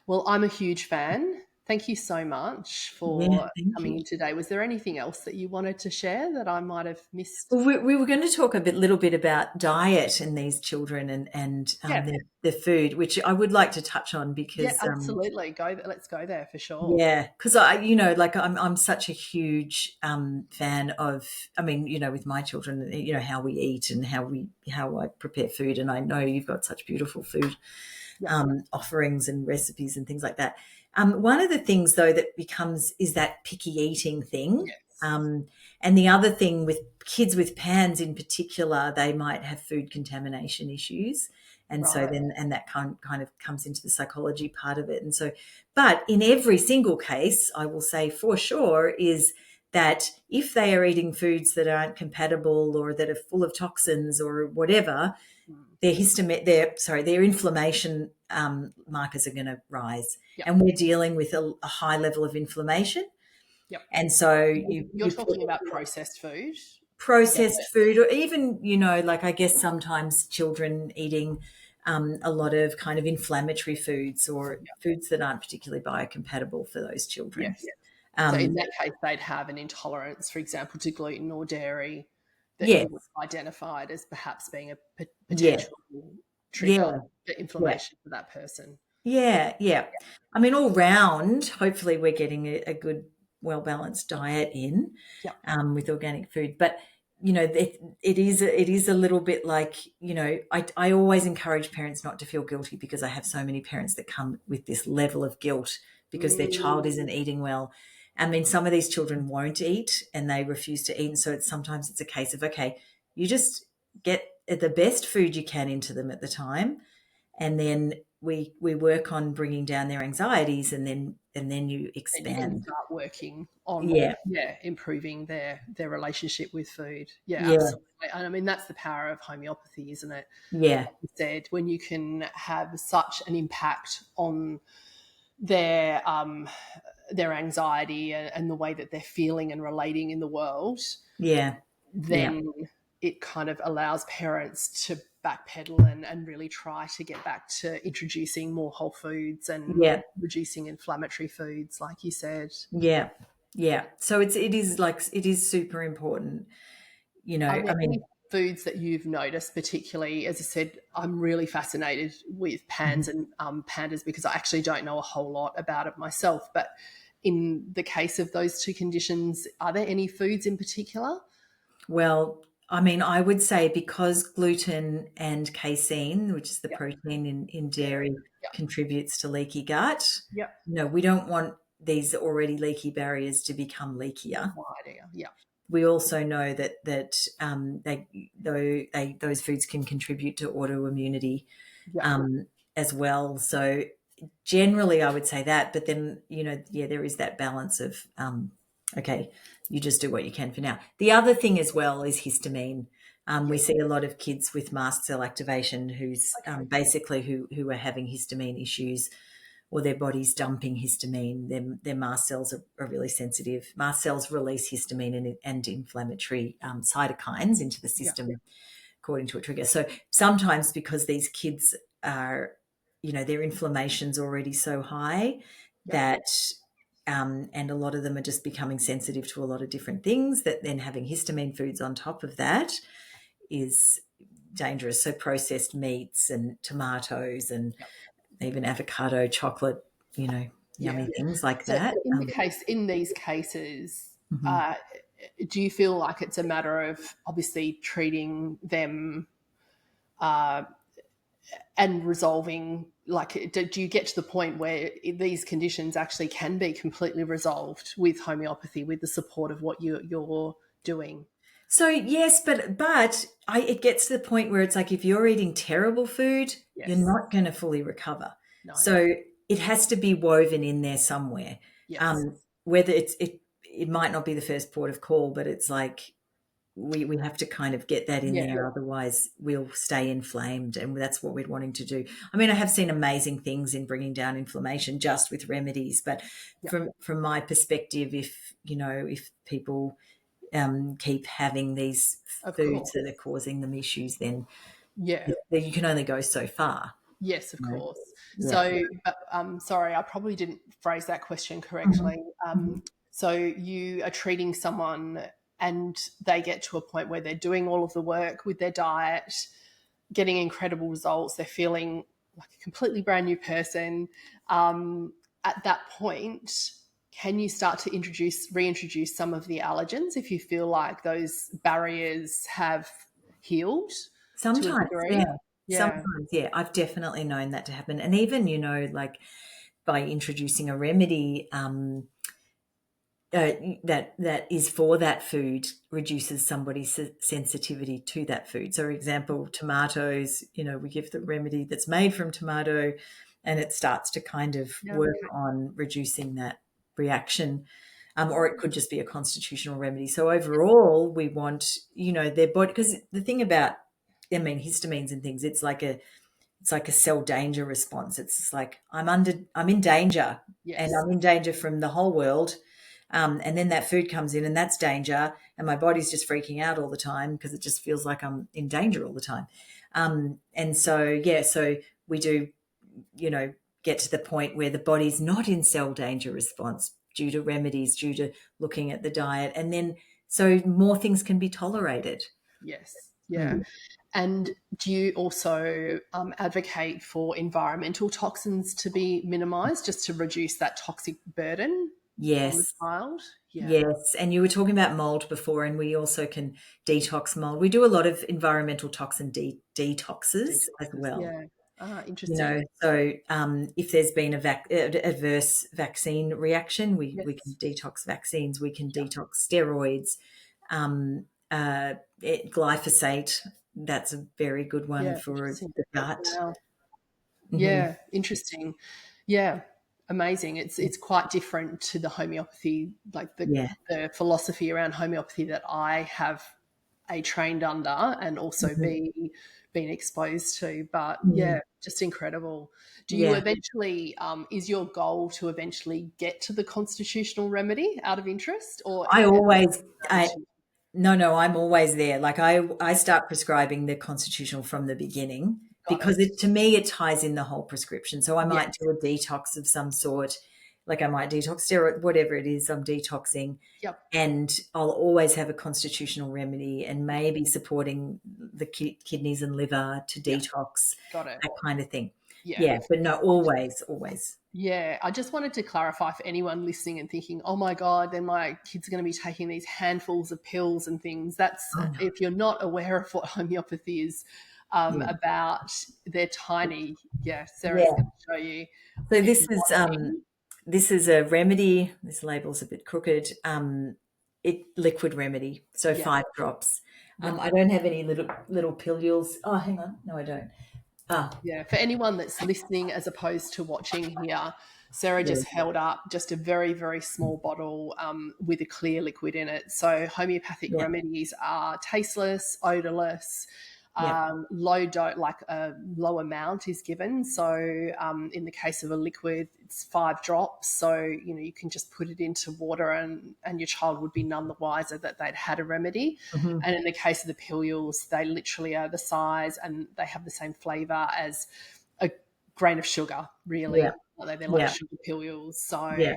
Well, I'm a huge fan. Thank you so much Yeah, for thank coming you. in today. Was there anything else that you wanted to share that I might have missed? Well, we were going to talk a little bit about diet in these children and Yeah, their food, which I would like to touch on yeah, because absolutely. Let's go there for sure. yeah, because like I'm such a huge fan of. I mean, with my children, how we eat and how I prepare food, and I know you've got such beautiful food Yeah. offerings and recipes and things like that. One of the things, though, that becomes is that picky eating thing. Yes. Um, and the other thing with kids with PANS in particular, they might have food contamination issues. And so Right. then that kind of comes into the psychology part of it. And so, but in every single case, I will say for sure is that if they are eating foods that aren't compatible or that are full of toxins or whatever, Mm. their inflammation markers are going to rise, Yep. and we're dealing with a high level of inflammation. Yep. And so You're talking about processed food. Is that processed food, or even like I guess sometimes children eating a lot of kind of inflammatory foods or yeah. foods that aren't particularly biocompatible for those children. Yes. So in Um, that case, they'd have an intolerance, for example, to gluten or dairy that yes, you would have identified as perhaps being a yeah, potential trigger yeah, for yeah. inflammation for that person. Yeah, yeah. I mean, all round, hopefully, we're getting a good, well balanced diet in Yeah. with organic food. But it is a little bit like I always encourage parents not to feel guilty, because I have so many parents that come with this level of guilt because their child Mm. isn't eating well. I mean, some of these children won't eat and they refuse to eat, and so sometimes it's a case of, okay, you just get the best food you can into them at the time, and then we work on bringing down their anxieties, and then you And you can expand. start working on, Yeah, improving their relationship with food. Yeah, yeah, absolutely. And I mean, that's the power of homeopathy, isn't it? yeah, Like you said, when you can have such an impact on their their anxiety and the way that they're feeling and relating in the world, yeah, yeah, then it kind of allows parents to backpedal and really try to get back to introducing more whole foods and yeah, reducing inflammatory foods, like you said. yeah, yeah. So it is super important. Are I there any mean, foods that you've noticed, particularly? As I said, I'm really fascinated with pans mhm. and pandas because I actually don't know a whole lot about it myself. But in the case of those two conditions, are there any foods in particular? Well, I mean, I would say because gluten and casein, which is the Yep. protein in Dairy. dairy, Yep. contributes to leaky gut. Yep. We don't want these already leaky barriers to become leakier. Idea. Yep. We also know that those foods can contribute to autoimmunity Yep. um, as well. So generally, I would say that. But then yeah, there is that balance of okay, you just do what you can for now. The other thing as well is histamine. We Yes. see a lot of kids with mast cell activation who's Okay. basically who are having histamine issues, or their body's dumping histamine. Their mast cells are really sensitive. Mast cells release histamine and inflammatory cytokines into the Yep. system according to a trigger. So sometimes because these kids are, their inflammation's already so high Yep. that, and a lot of them are just becoming sensitive to a lot of different things, that then having histamine foods on top of that is dangerous. So processed meats and tomatoes and Yep. even avocado, chocolate, Yeah. yummy things like So that. in these cases, Mhm. do you feel like it's a matter of obviously treating them uh, and resolving? Like, do you get to the point where these conditions actually can be completely resolved with homeopathy, with the support of what you're doing? So yes, but it gets to the point where it's like if you're eating terrible food, you're Yes. not going to fully recover. No. So it has to be woven in there somewhere. Yes. Whether it might not be the first port of call, but it's like we have to kind of get that in Yeah. there, otherwise we'll stay inflamed, and that's what we're wanting to do. I mean, I have seen amazing things in bringing down inflammation just with remedies, but Yeah. from my perspective, if people keep having these Of foods course. that are causing them issues, then Yeah. you can only go so far. Yes, of You know? course. Yeah. So, but, sorry, I probably didn't phrase that question Mhm. correctly. Mhm. So you are treating someone and they get to a point where they're doing all of the work with their diet, getting incredible results. They're feeling like a completely brand new person. At that point, can you start to reintroduce some of the allergens if you feel like those barriers have healed to a Sometimes, yeah. degree? Yeah. Sometimes, yeah. I've definitely known that to happen. And even, like by introducing a remedy that is for that food, reduces somebody's sensitivity to that food. So, for example, tomatoes, we give the remedy that's made from tomato, and it starts to kind of Yeah. work Okay. on reducing that reaction. Or it could just be a constitutional remedy. So overall, we want, their body, because the thing about, histamines and things, it's like a cell danger response. It's just like I'm in danger, and Yes. I'm in danger from the whole world. And then that food comes in, and that's danger, and my body's just freaking out all the time because it just feels like I'm in danger all the time. And so, yeah, so we do, get to the point where the body's not in cell danger response due to remedies, due to looking at the diet, and then so more things can be tolerated. Yes. Yeah. Mm. And do you also advocate for environmental toxins to be minimised just to reduce that toxic burden on the Yes. child? Yeah. Yes, and you were talking about mold before, and we also can detox mold. We do a lot of environmental toxin detoxes as Detoxes. well. Yeah. Ah, interesting. So if there's been adverse vaccine reaction, we can Yes. detox vaccines, we can Yeah. detox steroids, um, glyphosate. That's a very good one Yeah. for Interesting. the gut. Wow. Yeah, interesting. Yeah, amazing. It's quite different to the homeopathy, like Yeah. the philosophy around homeopathy that I have a trained under and also Mhm. been exposed to. But Mm. yeah, just incredible. Do you Yeah. eventually is your goal to eventually get to the constitutional remedy out of interest, or I always, I, strategy? no, I'm always there. Like I start prescribing the constitutional from the beginning Got because it. to me, it ties in the whole prescription. So I Yes. might do a detox of some sort, like I might detox steroid, whatever it is I'm detoxing, Yep. and I'll always have a constitutional remedy and maybe supporting the kidneys and liver to Yep. detox, Got it. that kind of thing. Yeah. Yeah, but no, always, always. Yeah, I just wanted to clarify for anyone listening and thinking, oh my God, then my kids are going to be taking these handfuls of pills and things. That's Oh no. if you're not aware of what homeopathy is Yeah. about, they're tiny. Yeah, Sarah's Yeah. going to show you So if you're watching. this is a remedy. This label's a bit crooked. It liquid remedy, so Yeah, 5 drops. yeah. I don't have any little pilules. Oh, hang on, no, I don't. Ah, Yeah, for anyone that's listening as opposed to watching here, Sarah yeah, just held up just a very, very small bottle with a clear liquid in it. So homeopathic yeah, remedies are tasteless, odorless, yeah. low dose, like a low amount is given. So in the case of a liquid, it's 5 drops. So you can just put it into water, and your child would be none the wiser that they'd had a remedy. Hmm. And in the case of the pilules, they literally are the size and they have the same flavour as a grain of sugar, Yeah, really. They're like yeah, sugar pilules. So yeah.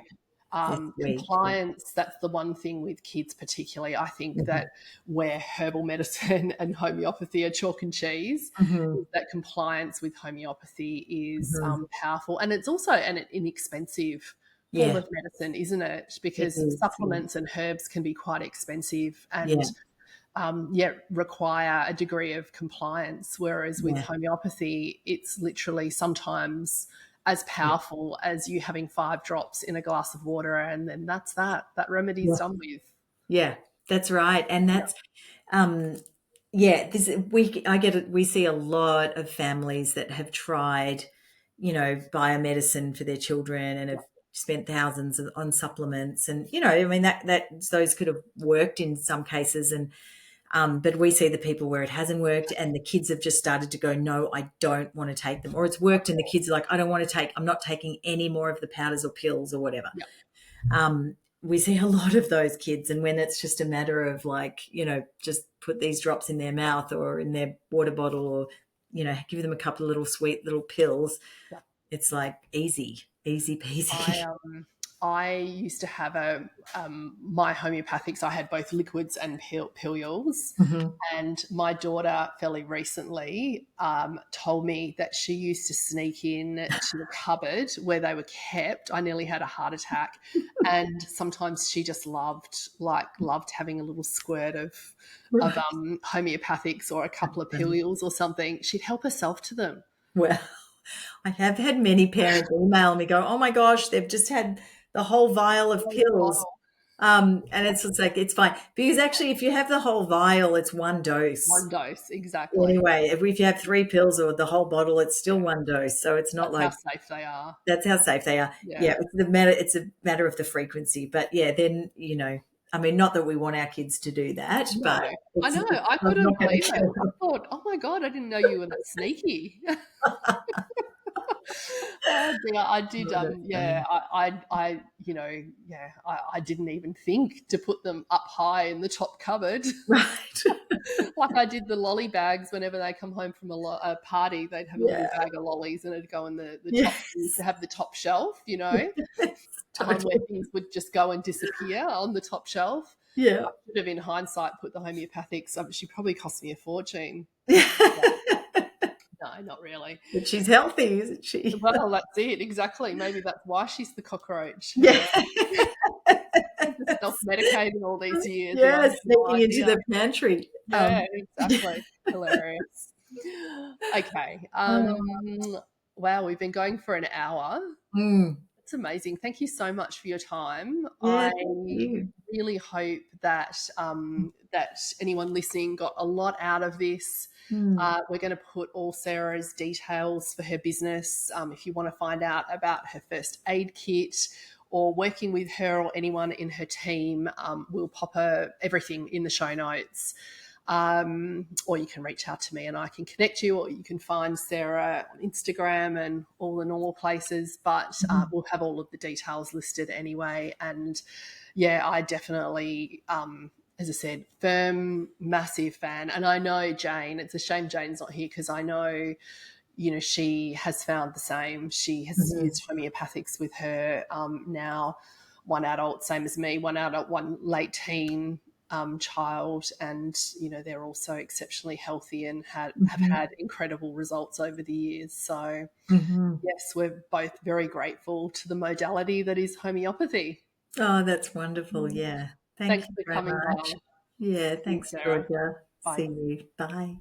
They're sweet. Yeah. compliance, that's the one thing with kids particularly. I think Hmm. that where herbal medicine and homeopathy are chalk and cheese, Hmm. is that compliance with homeopathy is Hmm. powerful. And it's also an inexpensive form Yeah, of medicine, isn't it? it Because is. Yeah, supplements and herbs can be quite expensive yeah, and yet require a degree of compliance. Whereas with yeah, homeopathy, it's literally sometimes as yeah. powerful as you having 5 drops in a glass of water, and then that's that. That remedy's Yeah. done with. Yeah, that's right. And Yeah, that's um yeah, this I get it. We see a lot of families that have tried, biomedicine for their children and have spent thousands on supplements, and I mean that those could have worked in some cases, and but we see the people where it hasn't worked and the kids have just started to go, no, I don't want to take them, or it's worked and the kids are like, I don't want to I'm not taking any more of the powders or pills or whatever. yeah, We see a lot of those kids, and when it's just a matter of like, just put these drops in their mouth or in their water bottle, or give them a couple of little sweet little pills, yeah. it's like easy I peasy. I used to have my homeopathics. I had both liquids and pilules, Hmm. and my daughter fairly recently told me that she used to sneak in to the cupboard where they were kept. I nearly had a heart attack, and sometimes she just loved having a little squirt of Right. homeopathics or a couple of pilules or something. She'd help herself to them. Well, I have had many parents email me go, oh my gosh, they've just had the whole vial of pills. And it's just like, it's fine. Because actually, if you have the whole vial, it's one dose. One dose, exactly. Anyway, if you have 3 pills or the whole bottle, it's still Yeah, one dose. So it's not that's how like safe they are. that's how safe they are. Yeah, Yeah. it's a matter of the frequency. But yeah, then, I mean, not that we want our kids to do that, No, but I it's know. I not couldn't going believe to it. kill I thought, oh my God, I didn't know you were that sneaky. Oh dear, I did. them. That's Yeah, funny. I didn't even think to put them up high in the top cupboard. Right. Like I did the lolly bags whenever they come home from a party, they'd have a little Yeah. bag of lollies and it'd go in the top Yes. to have the top shelf, Yes. where Totally. things would just go and disappear on the top shelf. Yeah. Should have, in hindsight, put the homeopathics. She probably cost me a fortune. Yeah. No, not really. But she's healthy, isn't she? Well, that's it. Exactly. Maybe that's why she's the cockroach. Yeah. Just self-medicating all these years, and I Yeah, had no sneaking into idea. the pantry. Yeah, Yeah. exactly. Hilarious. Okay. Oh. Wow, we've been going for an hour. Mm. It's amazing. Thank you so much for your time. Yeah, I thank you. really hope that that anyone listening got a lot out of this. Mm. We're going to put all Sarah's details for her business. If you want to find out about her first aid kit or working with her or anyone in her team, we'll pop everything in the show notes. Or you can reach out to me and I can connect you, or you can find Sarah on Instagram and all the normal places. But Mhm. we'll have all of the details listed anyway. And yeah, I definitely, as I said, firm, massive fan. And I know Jane, it's a shame Jane's not here because I know, she has found the same. She has Mhm. used homeopathics with her now, one adult, same as me, one adult, one late teen child, and they're also exceptionally healthy and have Mhm. had incredible results over the years. So Mhm. yes, we're both very grateful to the modality that is homeopathy. Oh, that's wonderful. Yeah. Thank Thanks you for very coming by. much. Yeah, See you, thanks, Sarah. Georgia. See Bye. you. Bye.